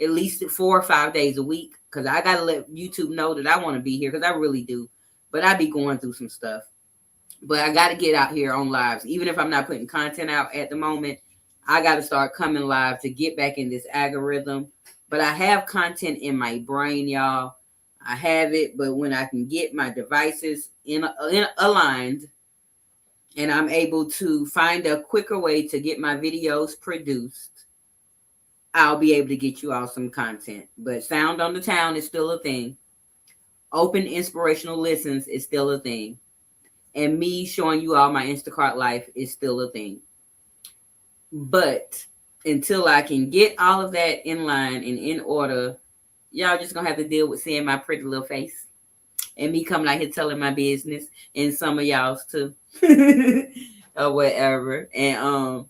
at least 4 or 5 days a week. Because I got to let YouTube know that I want to be here because I really do. But I be going through some stuff. But I got to get out here on lives. Even if I'm not putting content out at the moment, I got to start coming live to get back in this algorithm. But I have content in my brain, y'all. I have it. But when I can get my devices aligned and I'm able to find a quicker way to get my videos produced, I'll be able to get you all some content. But Sound on the Town is still a thing. Open Inspirational Listens is still a thing. And me showing you all my Instacart life is still a thing. But until I can get all of that in line and in order, y'all just gonna have to deal with seeing my pretty little face and me coming out here telling my business, and some of y'all's too. Or whatever. And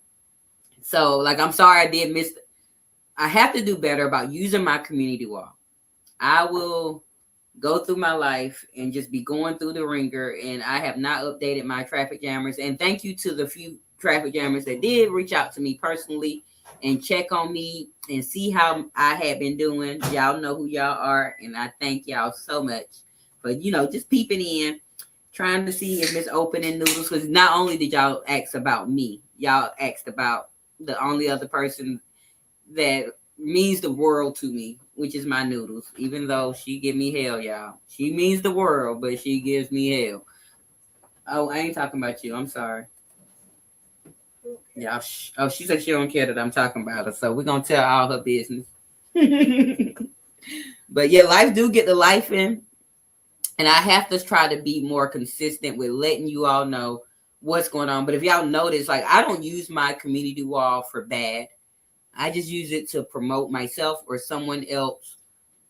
so like, I'm sorry I did miss. I have to do better about using my community wall. I will go through my life and just be going through the ringer, and I have not updated my traffic jammers. And thank you to the few traffic jammers that did reach out to me personally and check on me and see how I had been doing. Y'all know who y'all are, and I thank y'all so much for, just peeping in, trying to see if Miss Open and Noodles, because not only did y'all ask about me, y'all asked about the only other person that means the world to me, which is my Noodles. Even though she give me hell, y'all. She means the world, but she gives me hell. Oh, I ain't talking about you. I'm sorry. Yeah. Oh, she said she don't care that I'm talking about her, so we're gonna tell all her business. But yeah, life do get the life in, and I have to try to be more consistent with letting you all know what's going on. But if y'all notice, like, I don't use my community wall for bad. I just use it to promote myself or someone else,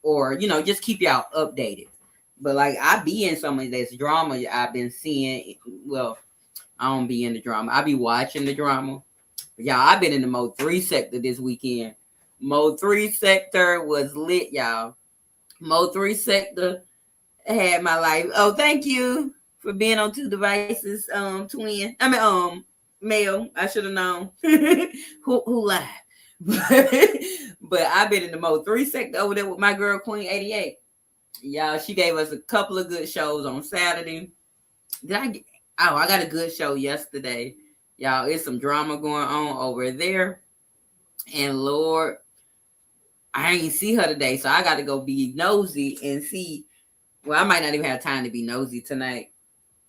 or just keep y'all updated. But like, I be in some of this drama I've been seeing. Well, I don't be in the drama. I be watching the drama. Y'all, I've been in the Mode 3 sector this weekend. Mode 3 sector was lit, y'all. Mode 3 sector had my life. Oh, thank you for being on 2 devices, twin. Male. I should have known. who lied. But I've been in the Mode 3 sector over there with my girl Queen 88. Y'all, she gave us a couple of good shows on Saturday. I got a good show yesterday. Y'all, it's some drama going on over there. And Lord, I ain't see her today, so I got to go be nosy and see. Well, I might not even have time to be nosy tonight,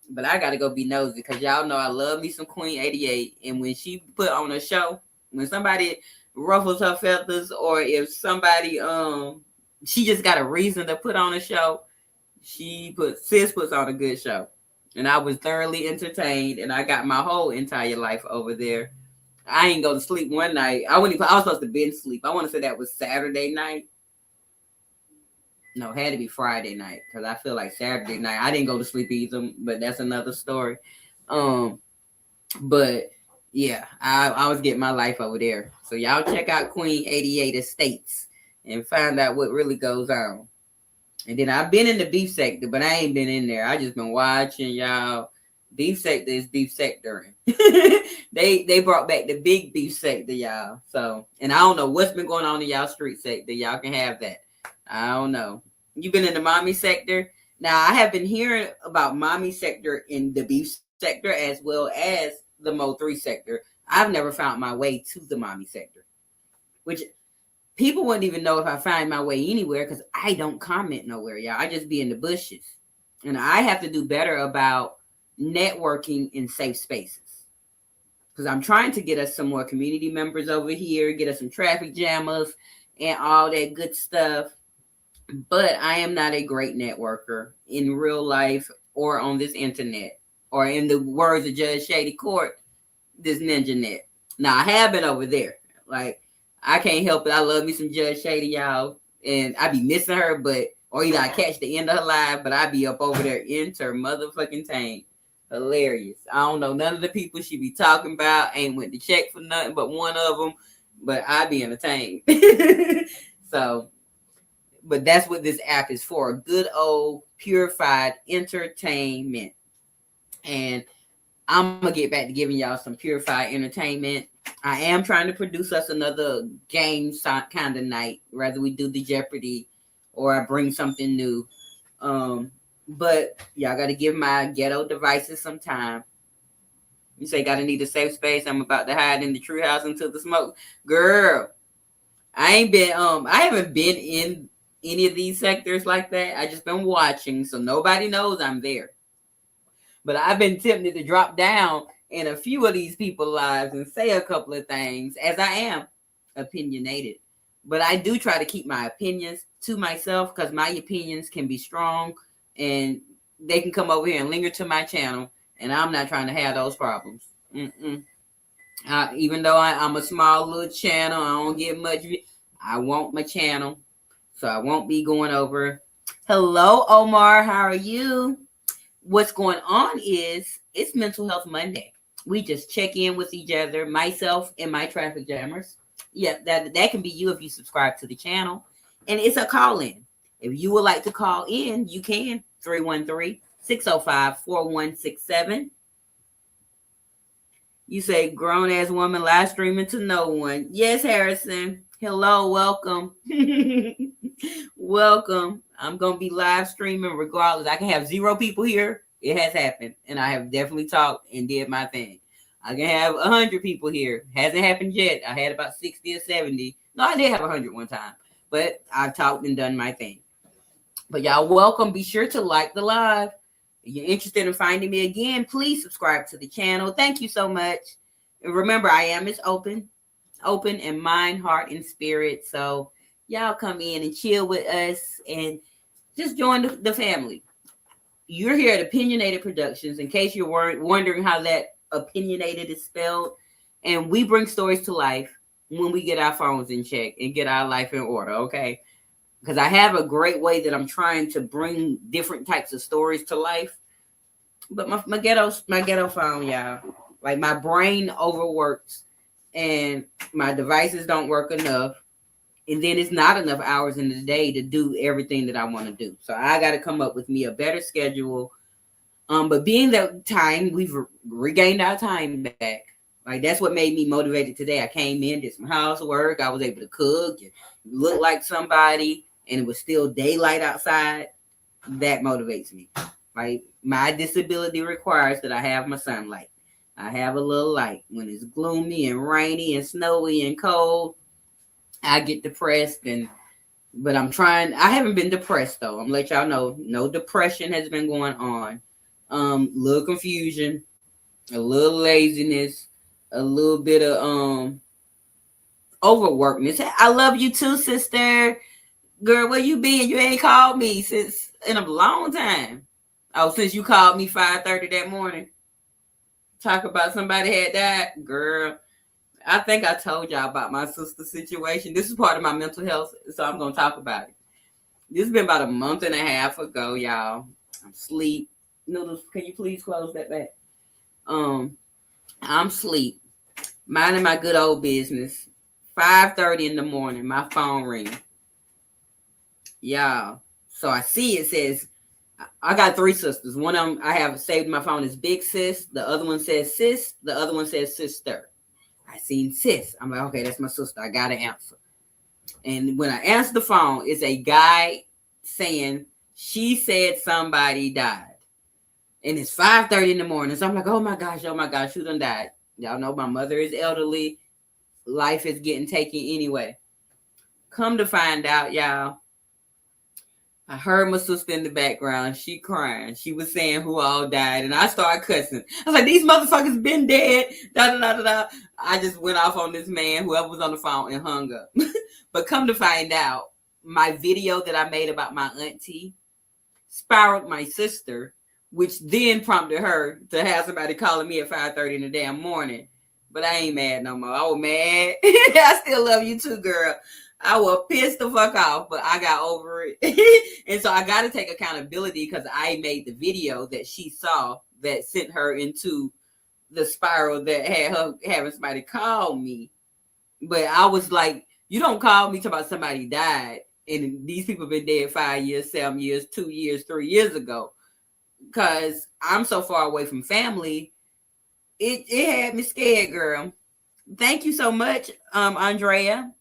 but I got to go be nosy because y'all know I love me some Queen 88. And when she put on a show, when somebody ruffles her feathers, or if somebody she just got a reason to put on a show, sis puts on a good show. And I was thoroughly entertained, and I got my whole entire life over there. I ain't go to sleep one night. I was supposed to be asleep. I want to say that was Saturday night. No, it had to be Friday night because I feel like Saturday night I didn't go to sleep either. But that's another story. But yeah, I was getting my life over there. So y'all check out Queen 88 Estates and find out what really goes on. And then I've been in the beef sector, but I ain't been in there. I just been watching, y'all. Beef sector is beef sectoring. They brought back the big beef sector, y'all. So, and I don't know what's been going on in y'all street sector. Y'all can have that. I don't know. You've been in the mommy sector. Now, I have been hearing about mommy sector in the beef sector as well as the Mode 3 sector. I've never found my way to the mommy sector, which people wouldn't even know if I find my way anywhere because I don't comment nowhere, y'all. I just be in the bushes. And I have to do better about networking in safe spaces. Because I'm trying to get us some more community members over here, get us some traffic jammers and all that good stuff. But I am not a great networker in real life or on this internet. Or in the words of Judge Shady Court, this ninja net. Now, I have been over there. Like, I can't help it. I love me some Judge Shady, y'all. And I be missing her, or either I catch the end of her live, but I be up over there into her motherfucking tank. Hilarious. I don't know none of the people she be talking about. Ain't went to check for nothing but one of them. But I be entertained. So, but that's what this app is for. Good old purified entertainment. And I'm going to get back to giving y'all some purified entertainment. I am trying to produce us another game kind of night. Whether we do the Jeopardy or I bring something new. But y'all got to give my ghetto devices some time. You say got to need a safe space. I'm about to hide in the tree house until the smoke. Girl, I haven't been in any of these sectors like that. I just been watching. So nobody knows I'm there. But I've been tempted to drop down in a few of these people's lives and say a couple of things, as I am opinionated. But I do try to keep my opinions to myself because my opinions can be strong and they can come over here and linger to my channel. And I'm not trying to have those problems. Even though I'm a small little channel, I don't get much. I want my channel. So I won't be going over. Hello, Omar. How are you? What's going on is it's Mental Health Monday. We just check in with each other, myself and my traffic jammers. Yeah, that can be you if you subscribe to the channel. And it's a call-in. If you would like to call in, you can. 313-605-4167. You say grown-ass woman live streaming to no one. Yes, Harrison. Hello, welcome. Welcome. I'm going to be live streaming regardless. I can have 0 people here. It has happened. And I have definitely talked and did my thing. I can have 100 people here. Hasn't happened yet. I had about 60 or 70. No, I did have 100 one time. But I've talked and done my thing. But y'all welcome. Be sure to like the live. If you're interested in finding me again, please subscribe to the channel. Thank you so much. Remember, I am Miss Open in mind, heart, and spirit. So y'all come in and chill with us and just join the family. You're here at Opinionated Productions. In case you weren't wondering how that opinionated is spelled, and we bring stories to life when we get our phones in check and get our life in order. Okay. Because I have a great way that I'm trying to bring different types of stories to life. But my ghetto phone, y'all, like my brain overworks and my devices don't work enough. And then it's not enough hours in the day to do everything that I want to do. So I got to come up with me a better schedule. But being that time, we've regained our time back. Like that's what made me motivated today. I came in, did some housework. I was able to cook, look like somebody, and it was still daylight outside. That motivates me. Like my disability requires that I have my sunlight. I have a little light. When it's gloomy and rainy and snowy and cold, I get depressed. But I'm trying. I haven't been depressed though. I'm gonna let y'all know. No depression has been going on. Little confusion, a little laziness, a little bit of overworkness. I love you too, sister. Girl, where you been? You ain't called me since in a long time. Oh, since you called me 5:30 that morning. Talk about somebody had died. Girl, I think I told y'all about my sister's situation. This is part of my mental health, so I'm going to talk about it. This has been about a month and a half ago, y'all. I'm asleep. Noodles, can you please close that back? I'm asleep. Minding my good old business. 5:30 in the morning, my phone rings. Y'all. So I see it says, I got 3 sisters. One of them I have saved in my phone is Big Sis. The other one says sis. The other one says sister. I seen sis. I'm like, okay, that's my sister. I got to answer. And when I answer the phone, it's a guy saying, she said somebody died. And it's 5:30 in the morning. So I'm like, oh my gosh, who done died? Y'all know my mother is elderly. Life is getting taken anyway. Come to find out, y'all, I heard my sister in the background. She crying. She was saying who all died. And I started cussing. I was like, these motherfuckers been dead. Da, da, da, da, da. I just went off on this man, whoever was on the phone, and hung up. But come to find out, my video that I made about my auntie spiraled my sister, which then prompted her to have somebody calling me at 5:30 in the damn morning. But I ain't mad no more. I was mad. I still love you too, girl. I was pissed the fuck off, but I got over it. And so I got to take accountability because I made the video that she saw that sent her into the spiral that had her having somebody call me. But I was like, you don't call me talking about somebody died. And these people been dead 5 years, 7 years, 2 years, 3 years ago. Because I'm so far away from family. It had me scared, girl. Thank you so much, Andrea.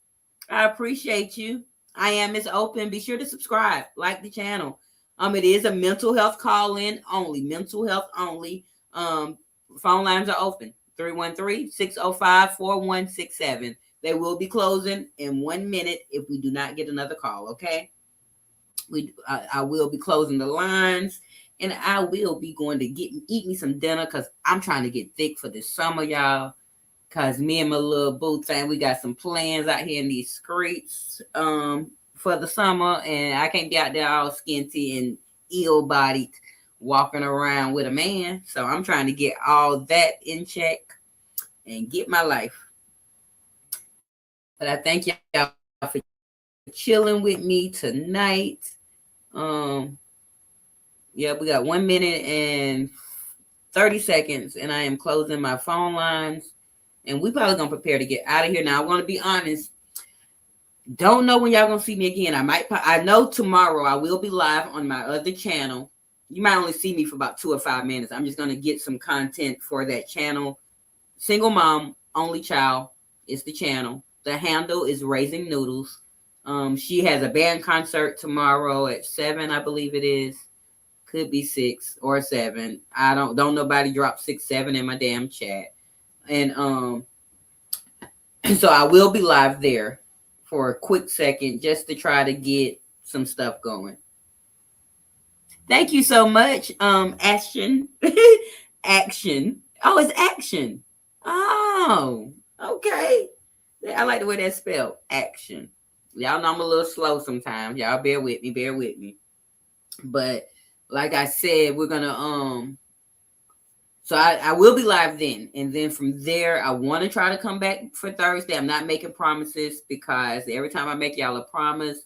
I appreciate you. I am Miss Open. Be sure to subscribe, like the channel. It is a mental health call-in only. Mental health only. Phone lines are open. 313-605-4167. They will be closing in 1 minute if we do not get another call. Okay. I will be closing the lines, and I will be going to eat me some dinner because I'm trying to get thick for this summer, y'all. Because me and my little boo thing, we got some plans out here in these streets for the summer. And I can't be out there all skinty and ill-bodied walking around with a man. So I'm trying to get all that in check and get my life. But I thank y'all for chilling with me tonight. Yeah, we got 1 minute and 30 seconds. And I am closing my phone lines. And we probably gonna prepare to get out of here. Now, I want to be honest. Don't know when y'all gonna see me again. I know tomorrow I will be live on my other channel. You might only see me for about 2 or 5 minutes. I'm just gonna get some content for that channel. Single mom, only child is the channel. The handle is Raising Noodles. She has a band concert tomorrow at 7, I believe it is. Could be 6 or 7. I don't nobody drop 6, 7 in my damn chat. And so I will be live there for a quick second just to try to get some stuff going. Thank you so much, Action. Action. Oh, it's Action. Oh, okay. I like the way that's spelled. Action. Y'all know I'm a little slow sometimes. Y'all bear with me. But like I said, we're gonna so I will be live then. And then from there, I want to try to come back for Thursday. I'm not making promises because every time I make y'all a promise,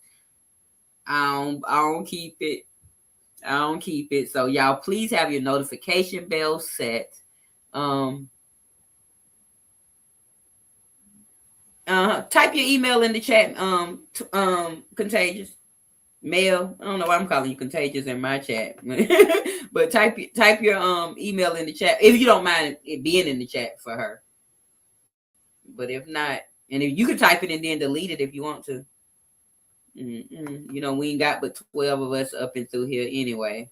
I don't keep it. I don't keep it. So y'all please have your notification bell set. Type your email in the chat. Contagious mail. I don't know why I'm calling you contagious in my chat, but type your email in the chat if you don't mind it being in the chat for her. But if not, and if you can type it and then delete it if you want to. You know, we ain't got but 12 of us up and through here anyway.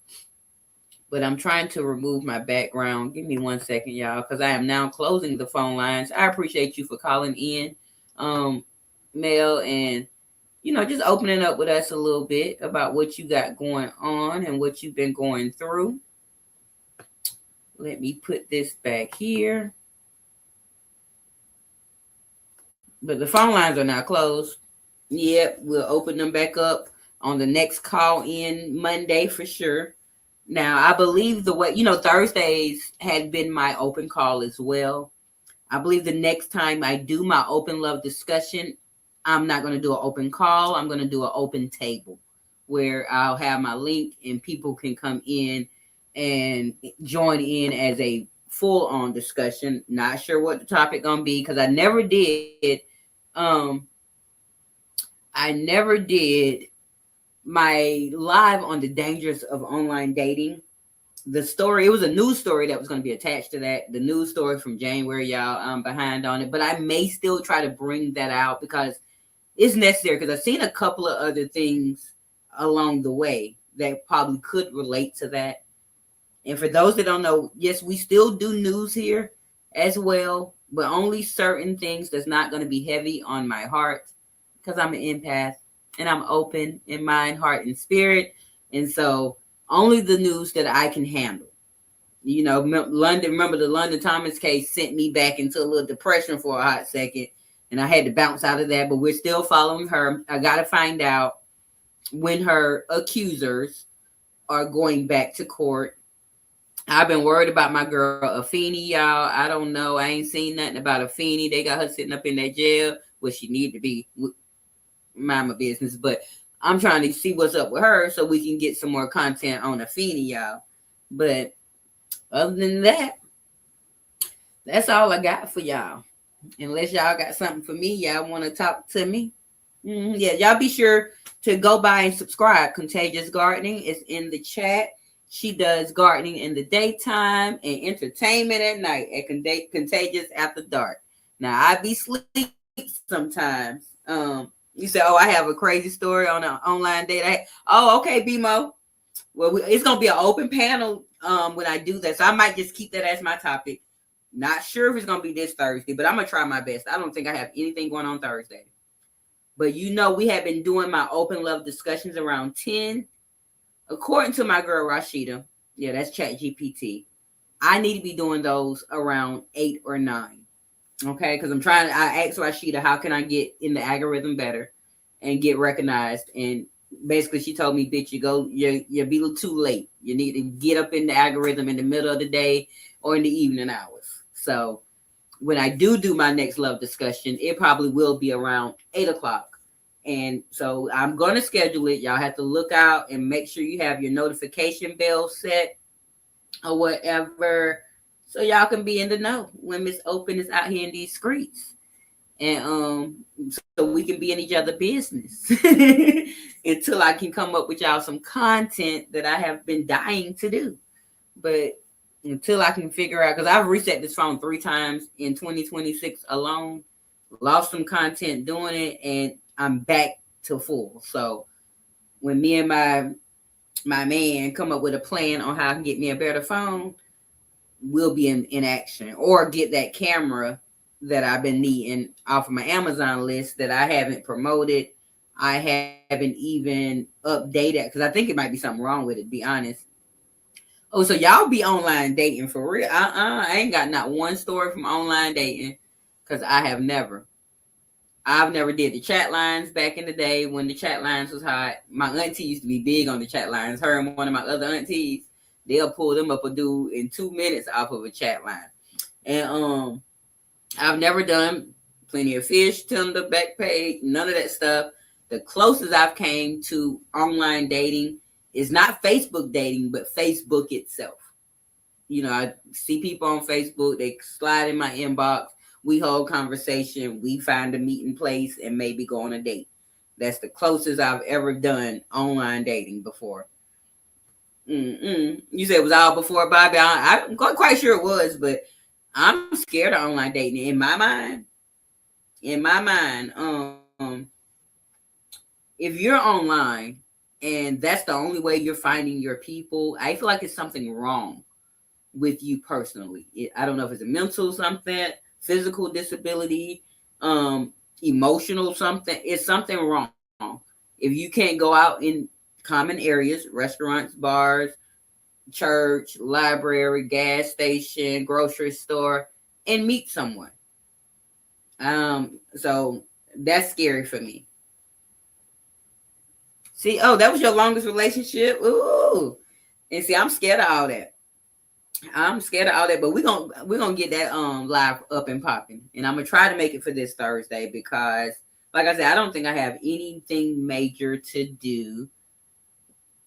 But I'm trying to remove my background. Give me 1 second, y'all, because I am now closing the phone lines. I appreciate you for calling in, Mel, and you know, just opening up with us a little bit about what you got going on and what you've been going through. Let me put this back here. But the phone lines are now closed. Yep, we'll open them back up on the next call in Monday for sure. Now, I believe the way, you know, Thursdays had been my open call as well. I believe the next time I do my open love discussion, I'm not going to do an open call. I'm going to do an open table where I'll have my link and people can come in and join in as a full on discussion. Not sure what the topic going to be because I never did my live on the dangers of online dating. The story, it was a news story that was going to be attached to that. The news story from January, y'all, I'm behind on it, but I may still try to bring that out because it's necessary because I've seen a couple of other things along the way that probably could relate to that. And for those that don't know, yes, we still do news here as well, but only certain things that's not going to be heavy on my heart because I'm an empath and I'm open in mind, heart, and spirit. And so only the news that I can handle. You know, remember the London Thomas case sent me back into a little depression for a hot second. And I had to bounce out of that, but we're still following her. I got to find out when her accusers are going back to court. I've been worried about my girl, Afeni, y'all. I don't know. I ain't seen nothing about Afeni. They got her sitting up in that jail where she need to be. Mind my business, but I'm trying to see what's up with her so we can get some more content on Afeni, y'all. But other than that, that's all I got for y'all. Unless y'all got something for me, y'all want to talk to me. Yeah, y'all be sure to go by and subscribe. Contagious Gardening is in the chat. She does gardening in the daytime and entertainment at night at Contagious After Dark. Now, I be sleep sometimes. You say, oh, I have a crazy story on an online date. Okay, BMO. Well, it's going to be an open panel when I do that. So I might just keep that as my topic. Not sure if it's going to be this Thursday, but I'm going to try my best. I don't think I have anything going on Thursday. But you know, we have been doing my open love discussions around 10. According to my girl Rashida, yeah, that's ChatGPT. I need to be doing those around 8 or 9. Okay, because I asked Rashida, how can I get in the algorithm better and get recognized? And basically she told me, bitch, you're be a little too late. You need to get up in the algorithm in the middle of the day or in the evening hours. So when I do my next love discussion, it probably will be around 8 o'clock. And so I'm going to schedule it. Y'all have to look out and make sure you have your notification bell set or whatever, so y'all can be in the know when Miss Open is out here in these streets. And so we can be in each other's business until I can come up with y'all some content that I have been dying to do. But until I can figure out, because I've reset this phone 3 times in 2026 alone, lost some content doing it, and I'm back to full. So when me and my man come up with a plan on how I can get me a better phone, we'll be in action, or get that camera that I've been needing off of my Amazon list that I haven't promoted. I haven't even updated because I think it might be something wrong with it, to be honest. Oh, so y'all be online dating for real? I ain't got not one story from online dating because I've never did the chat lines back in the day when the chat lines was hot. My auntie used to be big on the chat lines. Her and one of my other aunties, they'll pull them up a dude in 2 minutes off of a chat line. And I've never done Plenty of Fish, Tinder, Backpage, none of that stuff. The closest I've came to online dating is not Facebook dating, but Facebook itself. You know, I see people on Facebook, they slide in my inbox, we hold conversation, we find a meeting place and maybe go on a date. That's the closest I've ever done online dating before. You said it was all before, Bobby. I'm quite sure it was, but I'm scared of online dating. In my mind, if you're online and that's the only way you're finding your people, I feel like it's something wrong with you personally. I don't know if it's a mental something, physical disability, emotional something. It's something wrong. If you can't go out in common areas, restaurants, bars, church, library, gas station, grocery store, and meet someone. So that's scary for me. See, oh, that was your longest relationship. Ooh. And see, I'm scared of all that. But we're gonna get that live up and popping. And I'm gonna try to make it for this Thursday because, like I said, I don't think I have anything major to do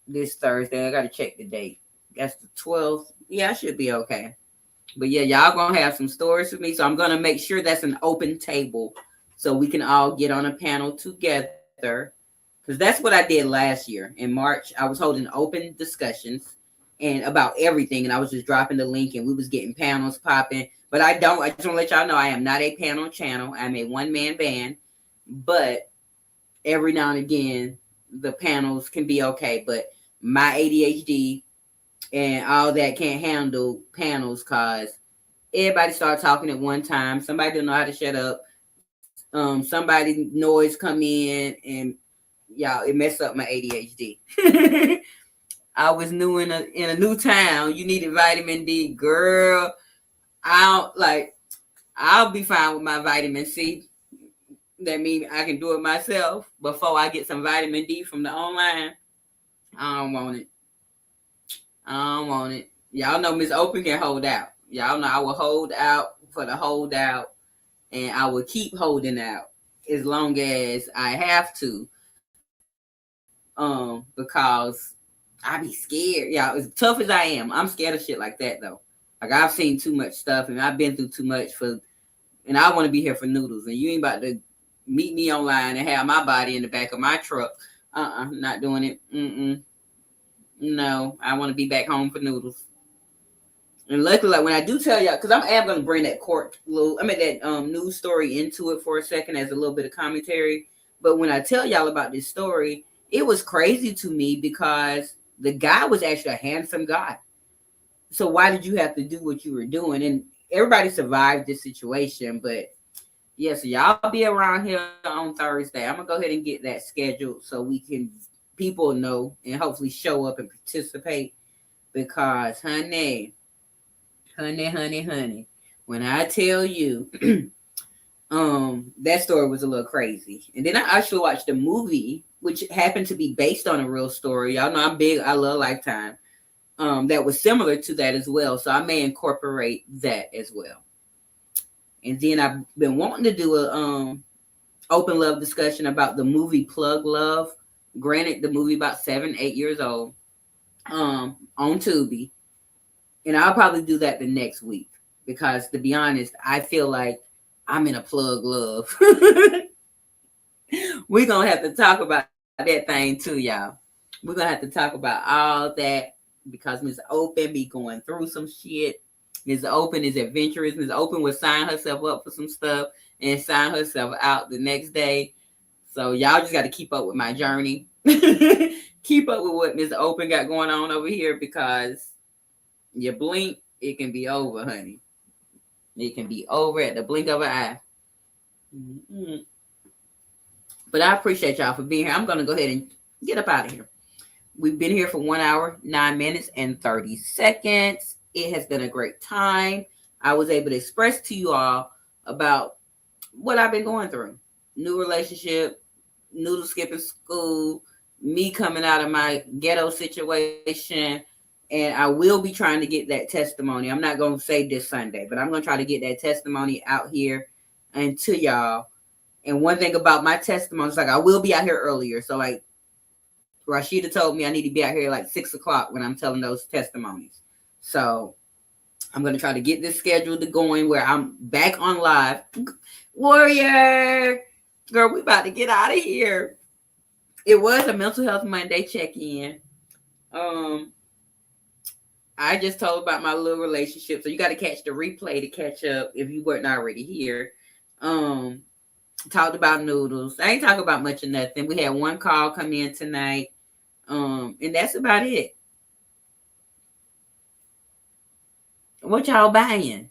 this Thursday. I gotta check the date. That's the 12th. Yeah, I should be okay. But yeah, y'all gonna have some stories with me. So I'm gonna make sure that's an open table so we can all get on a panel together. Because that's what I did last year. In March, I was holding open discussions and about everything. And I was just dropping the link and we was getting panels popping. But I just want to let y'all know I am not a panel channel. I'm a one-man band. But every now and again, the panels can be okay. But my ADHD and all that can't handle panels because everybody start talking at one time. Somebody don't know how to shut up. Somebody noise come in and y'all, it messed up my ADHD. I was new in a new town. You needed vitamin D, girl. I'll be fine with my vitamin C. That means I can do it myself before I get some vitamin D from the online. I don't want it. Y'all know Miss Open can hold out. Y'all know I will hold out for the holdout, and I will keep holding out as long as I have to. Because I be scared. Y'all, as tough as I am, I'm scared of shit like that though. Like I've seen too much stuff and I've been through too much and I want to be here for noodles. And you ain't about to meet me online and have my body in the back of my truck. Not doing it. No, I want to be back home for noodles. And luckily, like when I do tell y'all, because I am going to bring that news story into it for a second as a little bit of commentary. But when I tell y'all about this story, it was crazy to me because the guy was actually a handsome guy. So why did you have to do what you were doing? And everybody survived this situation. But yeah, so y'all be around here on Thursday. I'm going to go ahead and get that scheduled so people know and hopefully show up and participate. Because honey, when I tell you, that story was a little crazy. And then I actually watched a movie, which happened to be based on a real story. Y'all know I love Lifetime. That was similar to that as well. So I may incorporate that as well. And then I've been wanting to do a open love discussion about the movie Plug Love. Granted, the movie about 7-8 years old. On Tubi. And I'll probably do that the next week. Because to be honest, I feel like I'm in a plug love. We're going to have to talk about that thing too, y'all. We're going to have to talk about all that because Ms. Open be going through some shit. Ms. Open is adventurous. Ms. Open will sign herself up for some stuff and sign herself out the next day. So y'all just got to keep up with my journey. Keep up with what Ms. Open got going on over here because you blink, it can be over, honey. It can be over at the blink of an eye. But I appreciate y'all for being here. I'm going to go ahead and get up out of here. We've been here for 1 hour, 9 minutes, and 30 seconds. It has been a great time. I was able to express to you all about what I've been going through. New relationship, noodle skipping school, me coming out of my ghetto situation. And I will be trying to get that testimony. I'm not going to say this Sunday, but I'm going to try to get that testimony out here and to y'all. And one thing about my testimony is like I will be out here earlier. So like Rashida told me I need to be out here like 6 o'clock when I'm telling those testimonies. So I'm going to try to get this schedule to going where I'm back on live. Warrior, girl, we about to get out of here. It was a Mental Health Monday check-in. I just told about my little relationship. So you got to catch the replay to catch up if you weren't already here. Talked about noodles. I ain't talking about much of nothing. We had one call come in tonight. And that's about it. What y'all buying?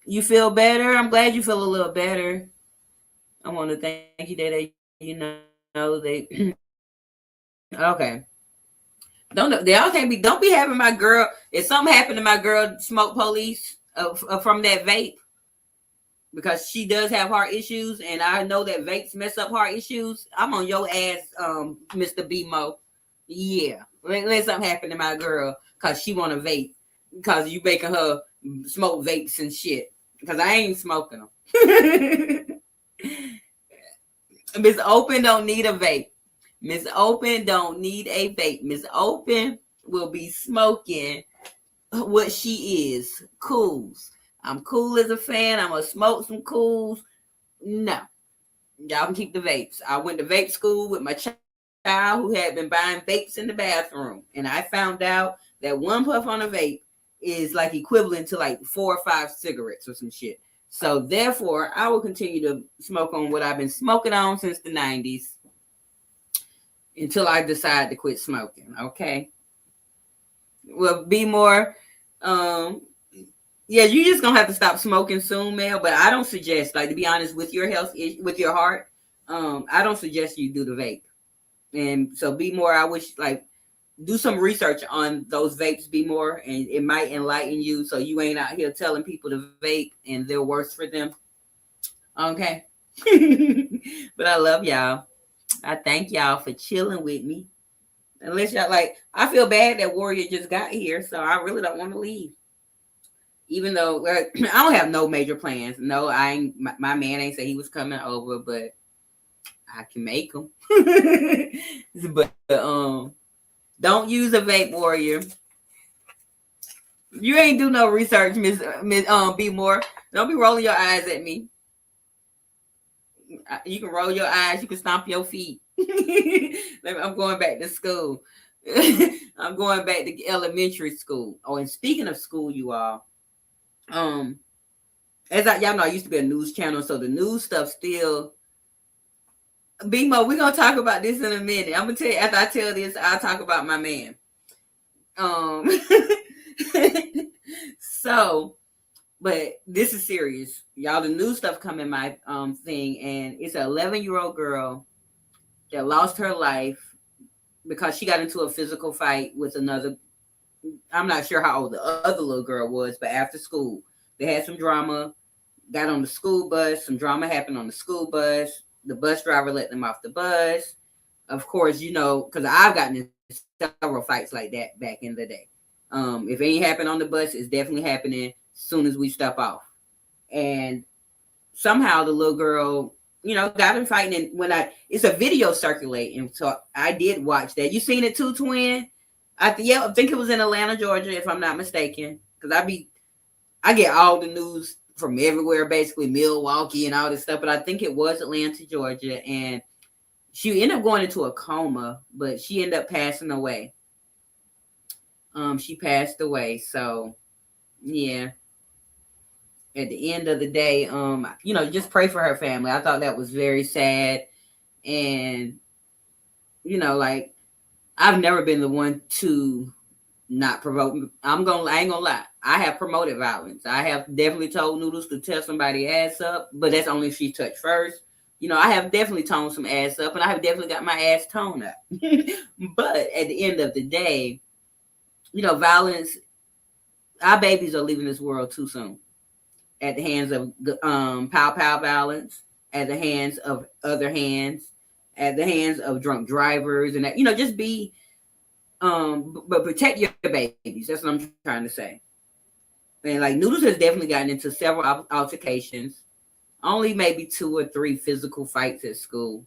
You feel better? I'm glad you feel a little better. I want to thank you that you know they okay. Don't be having my girl. If something happened to my girl, smoke police from that vape, because she does have heart issues, and I know that vapes mess up heart issues. I'm on your ass, Mr. B-Mo. Yeah, let something happen to my girl because she want to vape, because you making her smoke vapes and shit. Because I ain't smoking them. Miss Open don't need a vape. Miss Open don't need a vape. Miss Open will be smoking what she is. Cools. I'm cool as a fan. I'm going to smoke some cools. No. Y'all can keep the vapes. I went to vape school with my child who had been buying vapes in the bathroom. And I found out that one puff on a vape is like equivalent to like 4 or 5 cigarettes or some shit. So therefore, I will continue to smoke on what I've been smoking on since the 90s. Until I decide to quit smoking, okay? Well, be more, yeah, you just gonna have to stop smoking soon, Mel. But I don't suggest, like, to be honest, with your health, with your heart, I don't suggest you do the vape. And so be more, I wish, like, do some research on those vapes, be more, and it might enlighten you so you ain't out here telling people to vape and they're worse for them. Okay? But I love y'all. I thank y'all for chilling with me. Unless y'all like, I feel bad that Warrior just got here, so I really don't want to leave. Even though I don't have no major plans. No, I ain't. My man ain't say he was coming over, but I can make him. But don't use a vape, Warrior. You ain't do no research, Miss B More. Don't be rolling your eyes at me. You can roll your eyes. You can stomp your feet. I'm going back to school. I'm going back to elementary school. Oh, and speaking of school, you all, as y'all know, I used to be a news channel, so the news stuff still. B-Mo, we're gonna talk about this in a minute. I'm gonna tell you after I tell this, I'll talk about my man. So. But this is serious. Y'all, the new stuff come in my thing, and it's an 11-year-old girl that lost her life because she got into a physical fight with another. I'm not sure how old the other little girl was, but after school, they had some drama, got on the school bus. Some drama happened on the school bus. The bus driver let them off the bus. Of course, you know, because I've gotten in several fights like that back in the day. If it ain't happened on the bus, it's definitely happening soon as we step off. And somehow the little girl, you know, got in fighting. And it's a video circulating, so I did watch that. You seen it too, twin? I think it was in Atlanta, Georgia, if I'm not mistaken. Because I get all the news from everywhere, basically Milwaukee and all this stuff. But I think it was Atlanta, Georgia, and she ended up going into a coma, but she ended up passing away. She passed away, so yeah. At the end of the day, you know, just pray for her family. I thought that was very sad. And, you know, like, I've never been the one to not provoke. I ain't gonna lie. I have promoted violence. I have definitely told Noodles to tell somebody ass up, but that's only if she touched first. You know, I have definitely toned some ass up, and I have definitely got my ass toned up. But at the end of the day, you know, violence, our babies are leaving this world too soon at the hands of pow violence, at the hands of other hands, at the hands of drunk drivers, and that, you know, just be but protect your babies. That's what I'm trying to say. And like Noodles has definitely gotten into several altercations, only maybe 2 or 3 physical fights at school.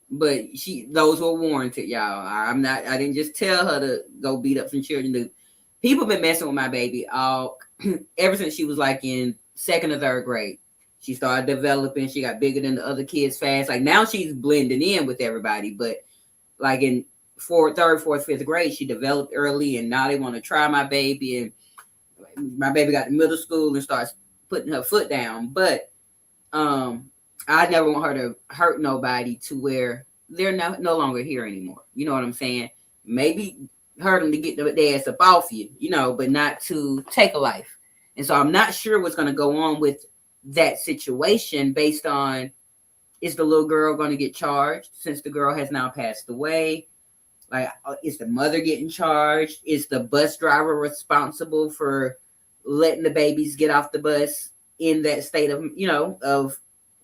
But those were warranted, y'all. I didn't just tell her to go beat up some children. People been messing with my baby all ever since she was like in 2nd or 3rd grade. She started developing. She got bigger than the other kids fast. Like now she's blending in with everybody. But like in 3rd, 4th, 5th grade, she developed early, and now they want to try my baby. And my baby got to middle school and starts putting her foot down. But I never want her to hurt nobody to where they're no longer here anymore. You know what I'm saying? Maybe hurt them to get their ass up off you, you know, but not to take a life. And so I'm not sure what's going to go on with that situation based on, is the little girl going to get charged since the girl has now passed away? Like, is the mother getting charged? Is the bus driver responsible for letting the babies get off the bus in that state of, you know, of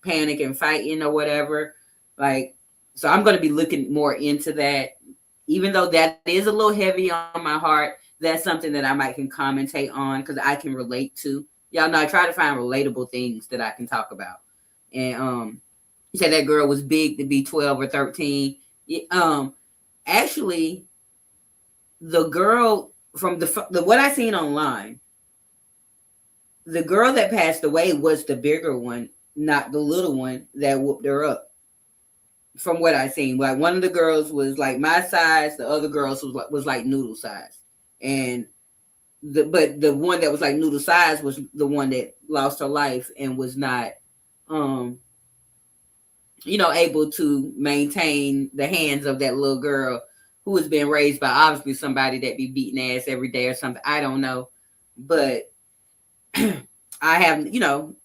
panic and fighting or whatever? Like, so I'm going to be looking more into that, even though that is a little heavy on my heart. That's something that I might can commentate on because I can relate to. Y'all know I try to find relatable things that I can talk about. And you said that girl was big to be 12 or 13. Actually, the girl from the what I seen online, the girl that passed away was the bigger one, not the little one that whooped her up. From what I seen, like one of the girls was like my size, the other girls was like noodle size, and the one that was like noodle size was the one that lost her life and was not, you know, able to maintain the hands of that little girl who was being raised by obviously somebody that be beating ass every day or something. I don't know, but I have, you know,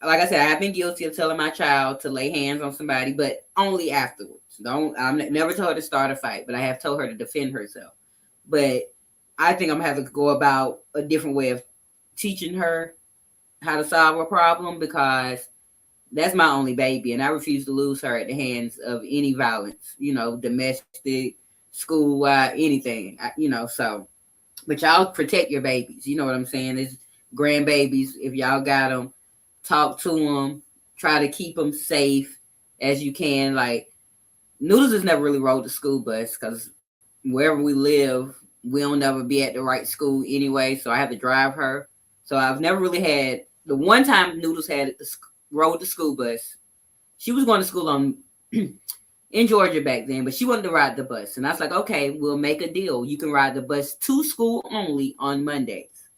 like I said, I have been guilty of telling my child to lay hands on somebody, but only afterwards. I'm never told her to start a fight, but I have told her to defend herself. But I think I'm gonna have to go about a different way of teaching her how to solve a problem, because that's my only baby, and I refuse to lose her at the hands of any violence, you know, domestic, school, anything, you know. So, but y'all protect your babies. You know what I'm saying? It's grandbabies. If y'all got them, talk to them, try to keep them safe as you can. Like Noodles has never really rode the school bus because wherever we live, we don't never be at the right school anyway. So I have to drive her. So I've never really had, the one time Noodles rode the school bus, she was going to school in Georgia back then, but she wanted to ride the bus. And I was like, okay, we'll make a deal. You can ride the bus to school only on Mondays.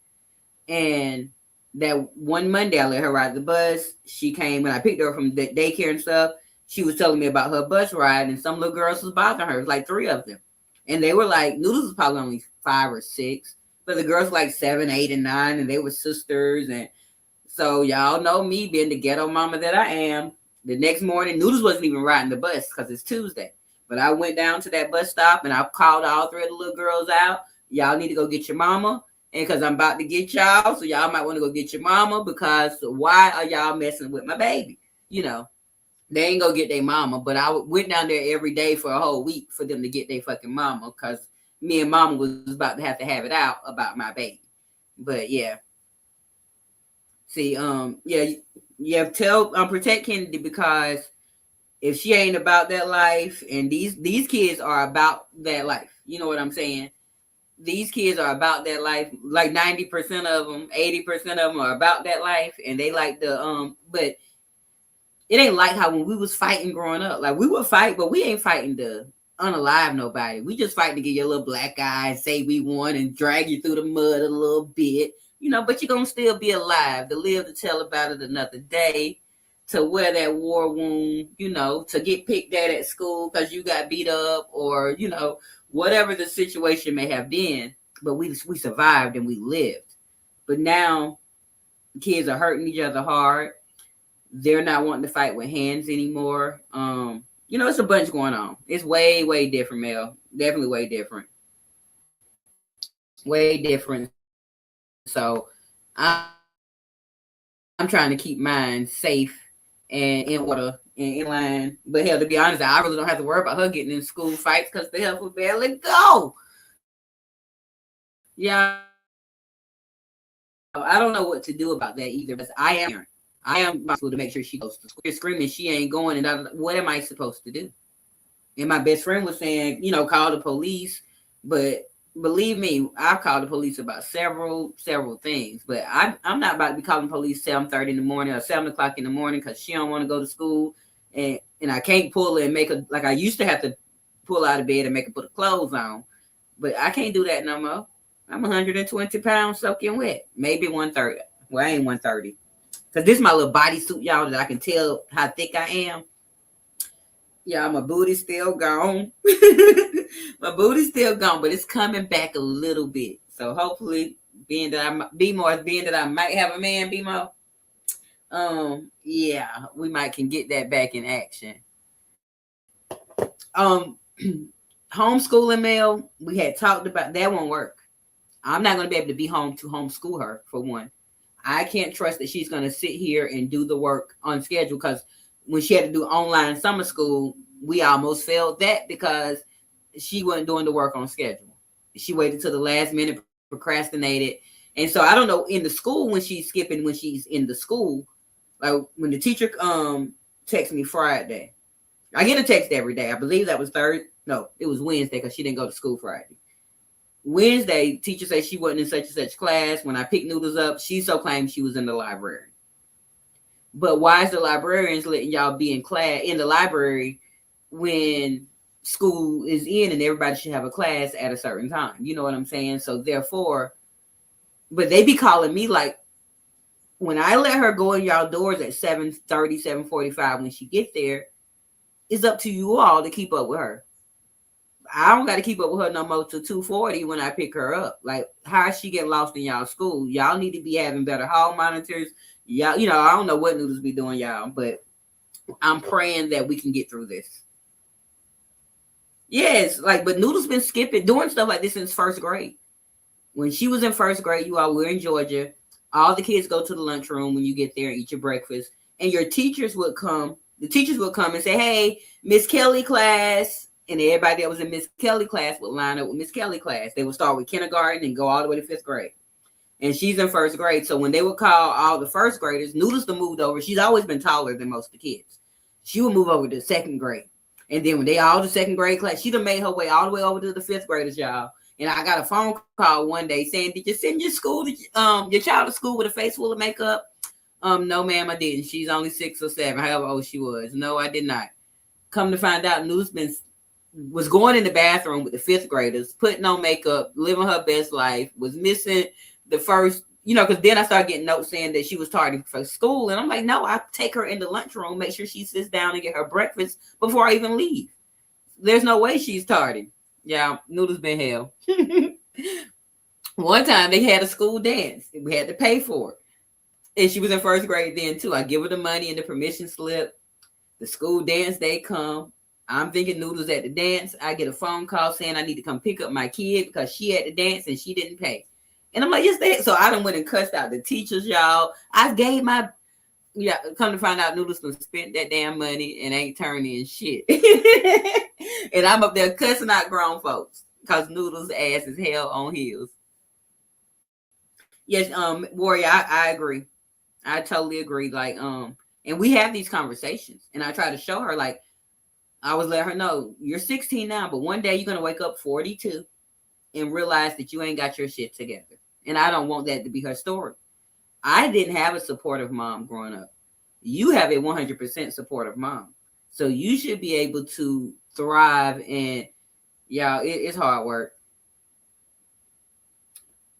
And that one Monday, I let her ride the bus. She came and I picked her up from the daycare and stuff. She was telling me about her bus ride, and some little girls was bothering her. It was like 3 of them. And they were like, Noodles was probably only 5 or 6, but the girls were like 7, 8, and 9, and they were sisters. And so y'all know me being the ghetto mama that I am. The next morning, Noodles wasn't even riding the bus because it's Tuesday. But I went down to that bus stop and I called all 3 of the little girls out. Y'all need to go get your mama. And because I'm about to get y'all, so y'all might want to go get your mama, because why are y'all messing with my baby? You know, they ain't gonna get their mama. But I went down there every day for a whole week for them to get their fucking mama, because me and mama was about to have it out about my baby. But yeah. See, yeah, protect Kennedy, because if she ain't about that life, and these kids are about that life, you know what I'm saying? These kids are about that life. Like 90% of them, 80% of them are about that life, and they like the but it ain't like how when we was fighting growing up. Like we would fight, but we ain't fighting to unalive nobody. We just fight to get your little black eye and say we won and drag you through the mud a little bit. You know, but you're going to still be alive to live to tell about it another day, to wear that war wound, you know, to get picked at school because you got beat up, or, you know, whatever the situation may have been. But we survived and we lived. But now kids are hurting each other hard. They're not wanting to fight with hands anymore. It's a bunch going on. It's way, way different, Mel. Definitely way different. Way different. So I'm trying to keep mine safe and in order and in line. But hell, to be honest, I really don't have to worry about her getting in school fights because the hell will barely go. Yeah. I don't know what to do about that either. Because I am responsible to make sure she goes to school. You're screaming she ain't going, and what am I supposed to do? And my best friend was saying, call the police. But believe me, I've called the police about several things. But I'm not about to be calling police 7:30 in the morning or 7:00 in the morning because she don't want to go to school, and I can't pull her and make her like I used to have to pull out of bed and make her put her clothes on. But I can't do that no more. I'm 120 pounds soaking wet, maybe 130. Well, I ain't 130 because this is my little bodysuit, y'all, that I can tell how thick I am. Yeah, my booty's still gone. My booty's still gone, but it's coming back a little bit. So hopefully, being that I might have a man, BMO. Yeah, we might can get that back in action. Homeschooling, Mel, we had talked about that won't work. I'm not going to be able to be home to homeschool her, for one. I can't trust that she's going to sit here and do the work on schedule because when she had to do online summer school, we almost failed that because she wasn't doing the work on schedule. She waited till the last minute, procrastinated. And so I don't know in the school when she's in the school, like when the teacher texts me Friday, I get a text every day. I believe that was it was Wednesday because she didn't go to school Friday. Wednesday, teacher said she wasn't in such and such class. When I picked Noodles up, she so claimed she was in the library. But why is the librarians letting y'all be in class in the library when school is in and everybody should have a class at a certain time? You know what I'm saying? So therefore, but they be calling me like when I let her go in y'all doors at 7:30, 7:45 when she get there, it's up to you all to keep up with her. I don't got to keep up with her no more till 2:40 when I pick her up. Like, how is she get lost in y'all school? Y'all need to be having better hall monitors. Y'all, I don't know what Noodles be doing, y'all, but I'm praying that we can get through this. Yes, but Noodles been doing stuff like this since first grade. When she was in first grade, you all were in Georgia. All the kids go to the lunchroom when you get there and eat your breakfast. And your teachers would come. The teachers would come and say, hey, Miss Kelly class. And everybody that was in Miss Kelly class would line up with Miss Kelly class. They would start with kindergarten and go all the way to fifth grade. And she's in first grade. So when they would call all the first graders, Noodles moved over. She's always been taller than most of the kids. She would move over to second grade. And then when they all the second grade class, she'd have made her way all the way over to the fifth graders, y'all. And I got a phone call one day saying, did you send your child to school with a face full of makeup? No, ma'am, I didn't. She's only 6 or 7, however old she was. No, I did not. Come to find out, Noodles was going in the bathroom with the fifth graders, putting on makeup, living her best life, was missing the first, because then I started getting notes saying that she was tardy for school. And I'm like, no, I take her in the lunchroom, make sure she sits down and get her breakfast before I even leave. There's no way she's tardy. Yeah, Noodles been hell. One time they had a school dance. We had to pay for it. And she was in first grade then too. I give her the money and the permission slip. The school dance, they come. I'm thinking Noodles at the dance. I get a phone call saying I need to come pick up my kid because she had to dance and she didn't pay. And I'm like, yes, they. So I done went and cussed out the teachers, y'all. I gave come to find out Noodles spent that damn money and ain't turning shit. And I'm up there cussing out grown folks because Noodles' ass is hell on heels. Yes, Warrior, I agree. I totally agree. And we have these conversations, and I try to show her, I always let her know, you're 16 now, but one day you're going to wake up 42 and realize that you ain't got your shit together. And I don't want that to be her story. I didn't have a supportive mom growing up. You have a 100% supportive mom. So you should be able to thrive. And it's hard work.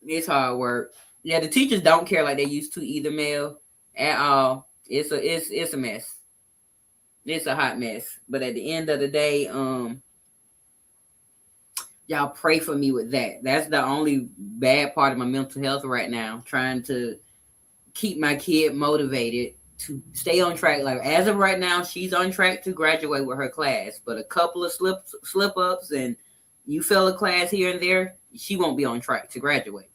It's hard work. Yeah, the teachers don't care like they used to either, Mel, at all. It's a mess. It's a hot mess. But at the end of the day, y'all pray for me with that. That's the only bad part of my mental health right now. Trying to keep my kid motivated to stay on track. Like as of right now, she's on track to graduate with her class, but a couple of slip ups and you fail a class here and there, she won't be on track to graduate.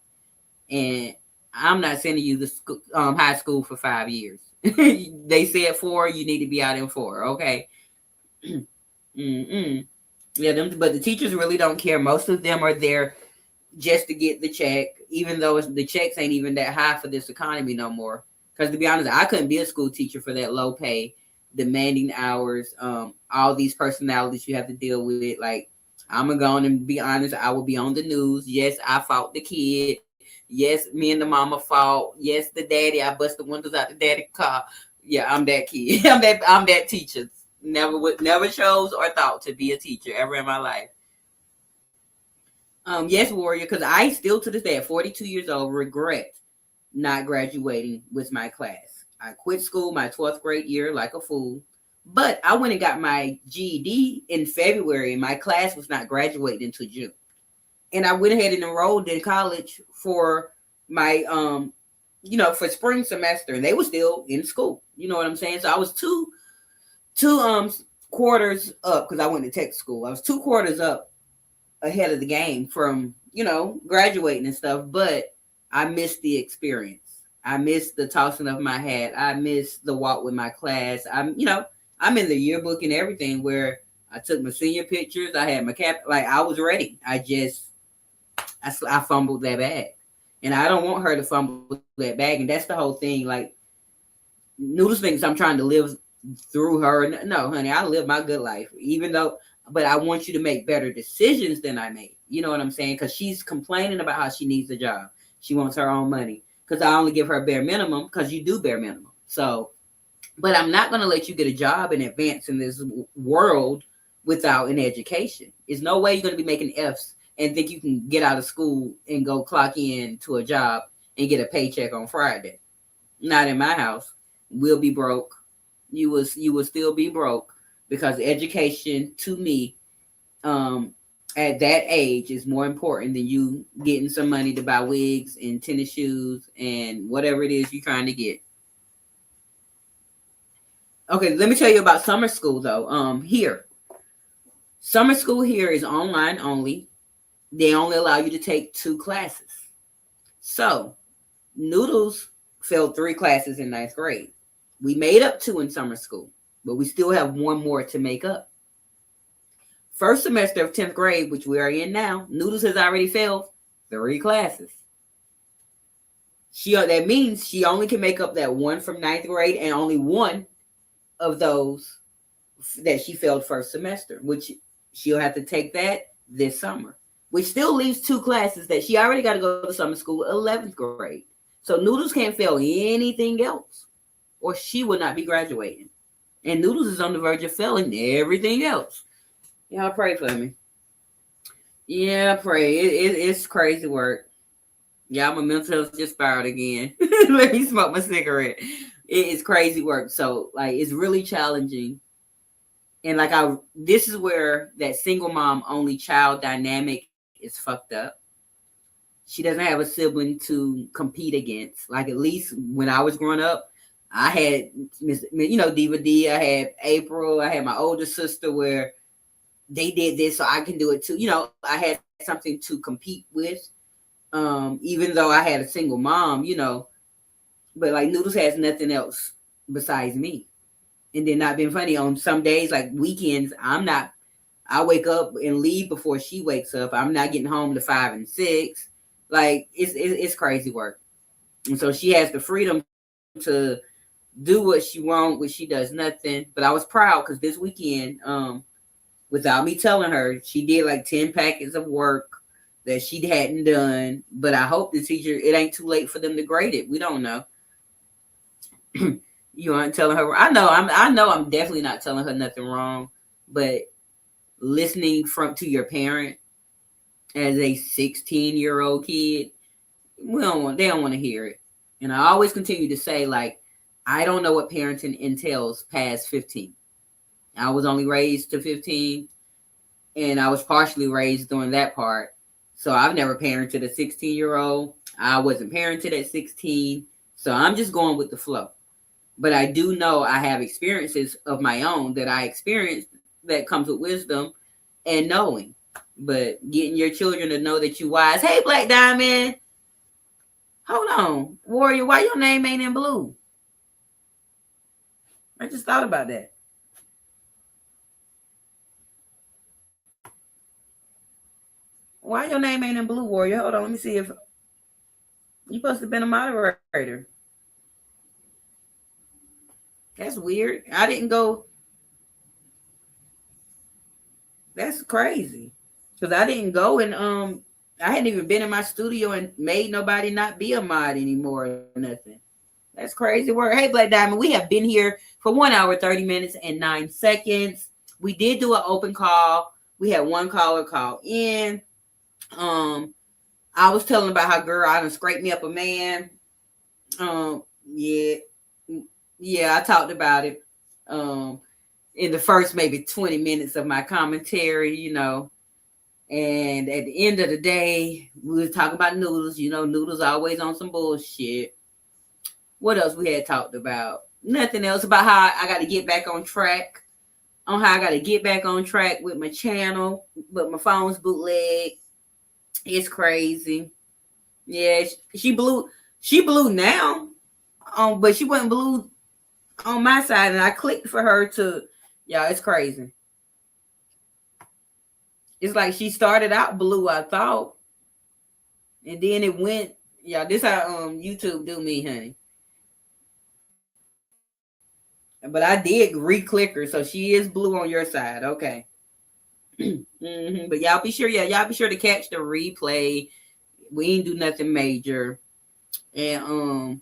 And I'm not sending you to high school for 5 years. They said 4, you need to be out in 4. Okay. Yeah, but the teachers really don't care. Most of them are there just to get the check, even though the checks ain't even that high for this economy no more. Because to be honest, I couldn't be a school teacher for that low pay, demanding hours, all these personalities you have to deal with. Like, I'm gonna go on and be honest, I will be on the news. Yes, I fought the kid. Yes, me and the mama fought. Yes, the daddy, I bust the windows out the daddy car. Yeah, I'm that kid. I'm that teacher. Never chose or thought to be a teacher ever in my life. Yes, Warrior, because I still to this day at 42 years old regret not graduating with my class. I quit school my 12th grade year like a fool, but I went and got my GED in February and my class was not graduating until June. And I went ahead and enrolled in college for my, for spring semester, and they were still in school. You know what I'm saying? So I was two quarters up because I went to tech school. I was 2 quarters up ahead of the game from, graduating and stuff, but I missed the experience. I missed the tossing of my hat. I missed the walk with my class. I'm in the yearbook and everything where I took my senior pictures. I had my cap, like I was ready. I fumbled that bag, and I don't want her to fumble that bag. And that's the whole thing. Like Noodles thinks I'm trying to live through her. No, honey, I live my good life, but I want you to make better decisions than I made. You know what I'm saying? Because she's complaining about how she needs a job. She wants her own money because I only give her bare minimum because you do bare minimum. So, but I'm not going to let you get a job and advance in this world without an education. There's no way you're going to be making F's and think you can get out of school and go clock in to a job and get a paycheck on Friday. Not in my house. We'll be broke. You will still be broke because education to me, at that age is more important than you getting some money to buy wigs and tennis shoes and whatever it is you're trying to get. Okay, let me tell you about summer school though. Here. Summer school here is online only. They only allow you to take 2 classes. So Noodles failed 3 classes in 9th grade. We made up 2 in summer school, but we still have 1 more to make up. First semester of 10th grade, which we are in now, Noodles has already failed 3 classes. That means she only can make up that 1 from 9th grade and only 1 of those that she failed first semester, which she'll have to take that this summer, which still leaves 2 classes that she already got to go to summer school 11th grade. So Noodles can't fail anything else or she would not be graduating. And Noodles is on the verge of failing everything else. Y'all pray for me. Yeah, pray. It's crazy work. Yeah, my mental health just spiraled again. Let me smoke my cigarette. It is crazy work. So, like, it's really challenging. And, this is where that single mom, only child dynamic is fucked up. She doesn't have a sibling to compete against. Like, at least when I was growing up, I had, Diva D, I had April, I had my older sister where they did this, so I can do it too. I had something to compete with, even though I had a single mom, but like Noodles has nothing else besides me. And then not being funny on some days, like weekends, I wake up and leave before she wakes up. I'm not getting home to 5 and 6. Like it's crazy work. And so she has the freedom to do what she wants, when she does nothing. But I was proud because this weekend, without me telling her, she did like 10 packets of work that she hadn't done. But I hope the teacher, it ain't too late for them to grade it. We don't know. You aren't telling her. I know I'm definitely not telling her nothing wrong. But listening to your parent as a 16-year-old kid, they don't want to hear it. And I always continue to say, like, I don't know what parenting entails past 15. I was only raised to 15, and I was partially raised during that part. So I've never parented a 16-year-old. I wasn't parented at 16. So I'm just going with the flow. But I do know I have experiences of my own that I experienced that comes with wisdom and knowing. But getting your children to know that you wise. Hey, Black Diamond. Hold on. Warrior, why your name ain't in blue? I just thought about that. Why your name ain't in blue, Warrior? Hold on, let me see if you supposed to have been a moderator. That's weird. I didn't go. That's crazy. Because I didn't go and I hadn't even been in my studio and made nobody not be a mod anymore or nothing. That's crazy work. Hey, Black Diamond, we have been here for 1 hour, 30 minutes, and 9 seconds. We did do an open call. We had one caller call in. I was telling about how, girl, I done scraped me up a man. Yeah, I talked about it in the first maybe 20 minutes of my commentary, you know. And at the end of the day, we was talking about Noodles. You know, Noodles always on some bullshit. What else we had talked about? Nothing else. About how I got to get back on track. On how I got to get back on track with my channel, but my phone's bootleg. It's crazy. Yeah, she blew now, but she wasn't blue on my side, and I clicked for her to. Yeah, it's crazy. It's like she started out blue, I thought, and then it went. Yeah, this how YouTube do me, honey. But I did re-click her, so she is blue on your side. Okay. Mm-hmm. But y'all be sure to catch the replay. We ain't do nothing major. And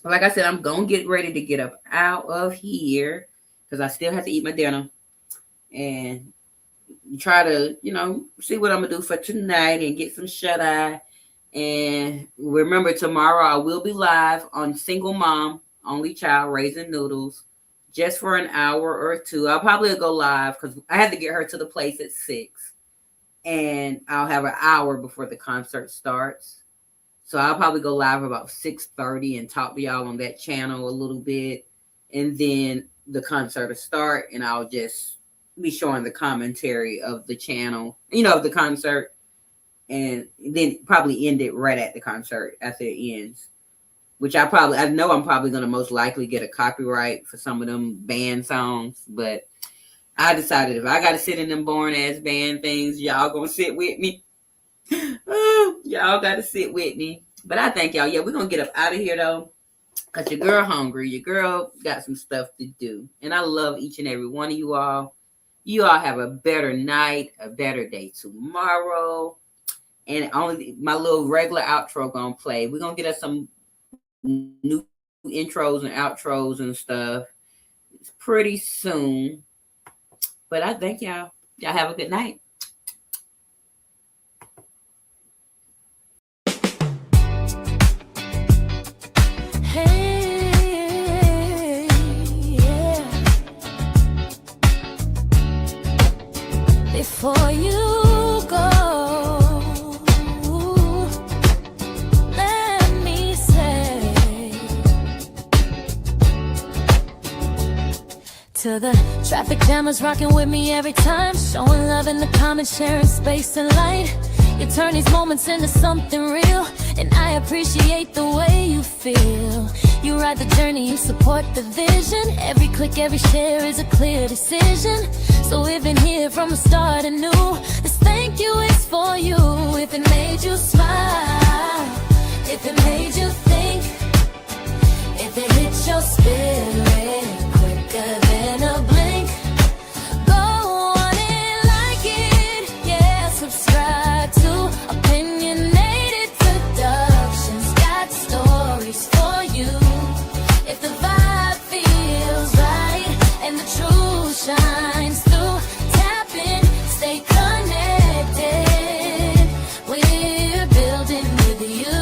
like I said, I'm gonna get ready to get up out of here because I still have to eat my dinner and try to, you know, see what I'm gonna do for tonight and get some shut-eye. And remember, tomorrow I will be live on Single Mom, Only Child, Raising Noodles, just for an hour or two. I'll probably go live because I had to get her to the place at 6. And I'll have an hour before the concert starts. So I'll probably go live about 6:30 and talk to y'all on that channel a little bit. And then the concert will start and I'll just be showing the commentary of the channel, you know, of the concert. And then probably end it right at the concert after it ends. Which I know I'm probably going to most likely get a copyright for some of them band songs. But I decided if I got to sit in them boring ass band things, y'all going to sit with me. Y'all got to sit with me. But I thank y'all. Yeah, we're going to get up out of here though. Because your girl hungry. Your girl got some stuff to do. And I love each and every one of you all. You all have a better night, a better day tomorrow. And only my little regular outro going to play. We're going to get us some new intros and outros and stuff. It's pretty soon. But I thank y'all. Y'all have a good night. Hey, yeah. Before you go, to the traffic jammers rocking with me every time, showing love in the comments, sharing space and light. You turn these moments into something real, and I appreciate the way you feel. You ride the journey, you support the vision. Every click, every share is a clear decision. So even here from the start anew, this thank you is for you. If it made you smile, if it made you think, if it hit your spirit quicker than a blink, go on and like it, yeah, subscribe to Opinionated Productions. Got stories for you. If the vibe feels right and the truth shines through, tap in, stay connected. We're building with you.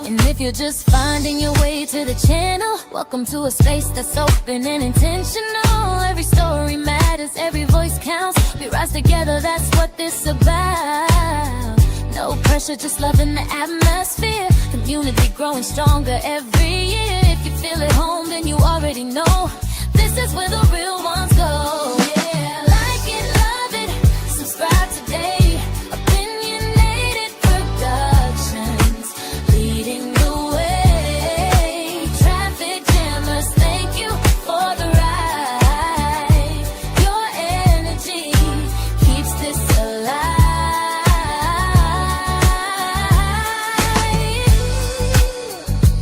And if you're just finding your way to the channel, welcome to a space that's open and intentional. Every story matters, every voice counts. We rise together, that's what this about. No pressure, just love in the atmosphere. Community growing stronger every year. If you feel at home, then you already know this is where the real ones go. Yeah, like it, love it, subscribe today. Opinionated Productions, leading the way. Traffic jammers, thank you for the ride. Your energy keeps this alive.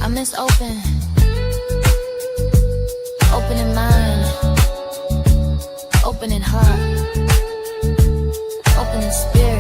I miss Open. Open in mind, open in heart, open in spirit.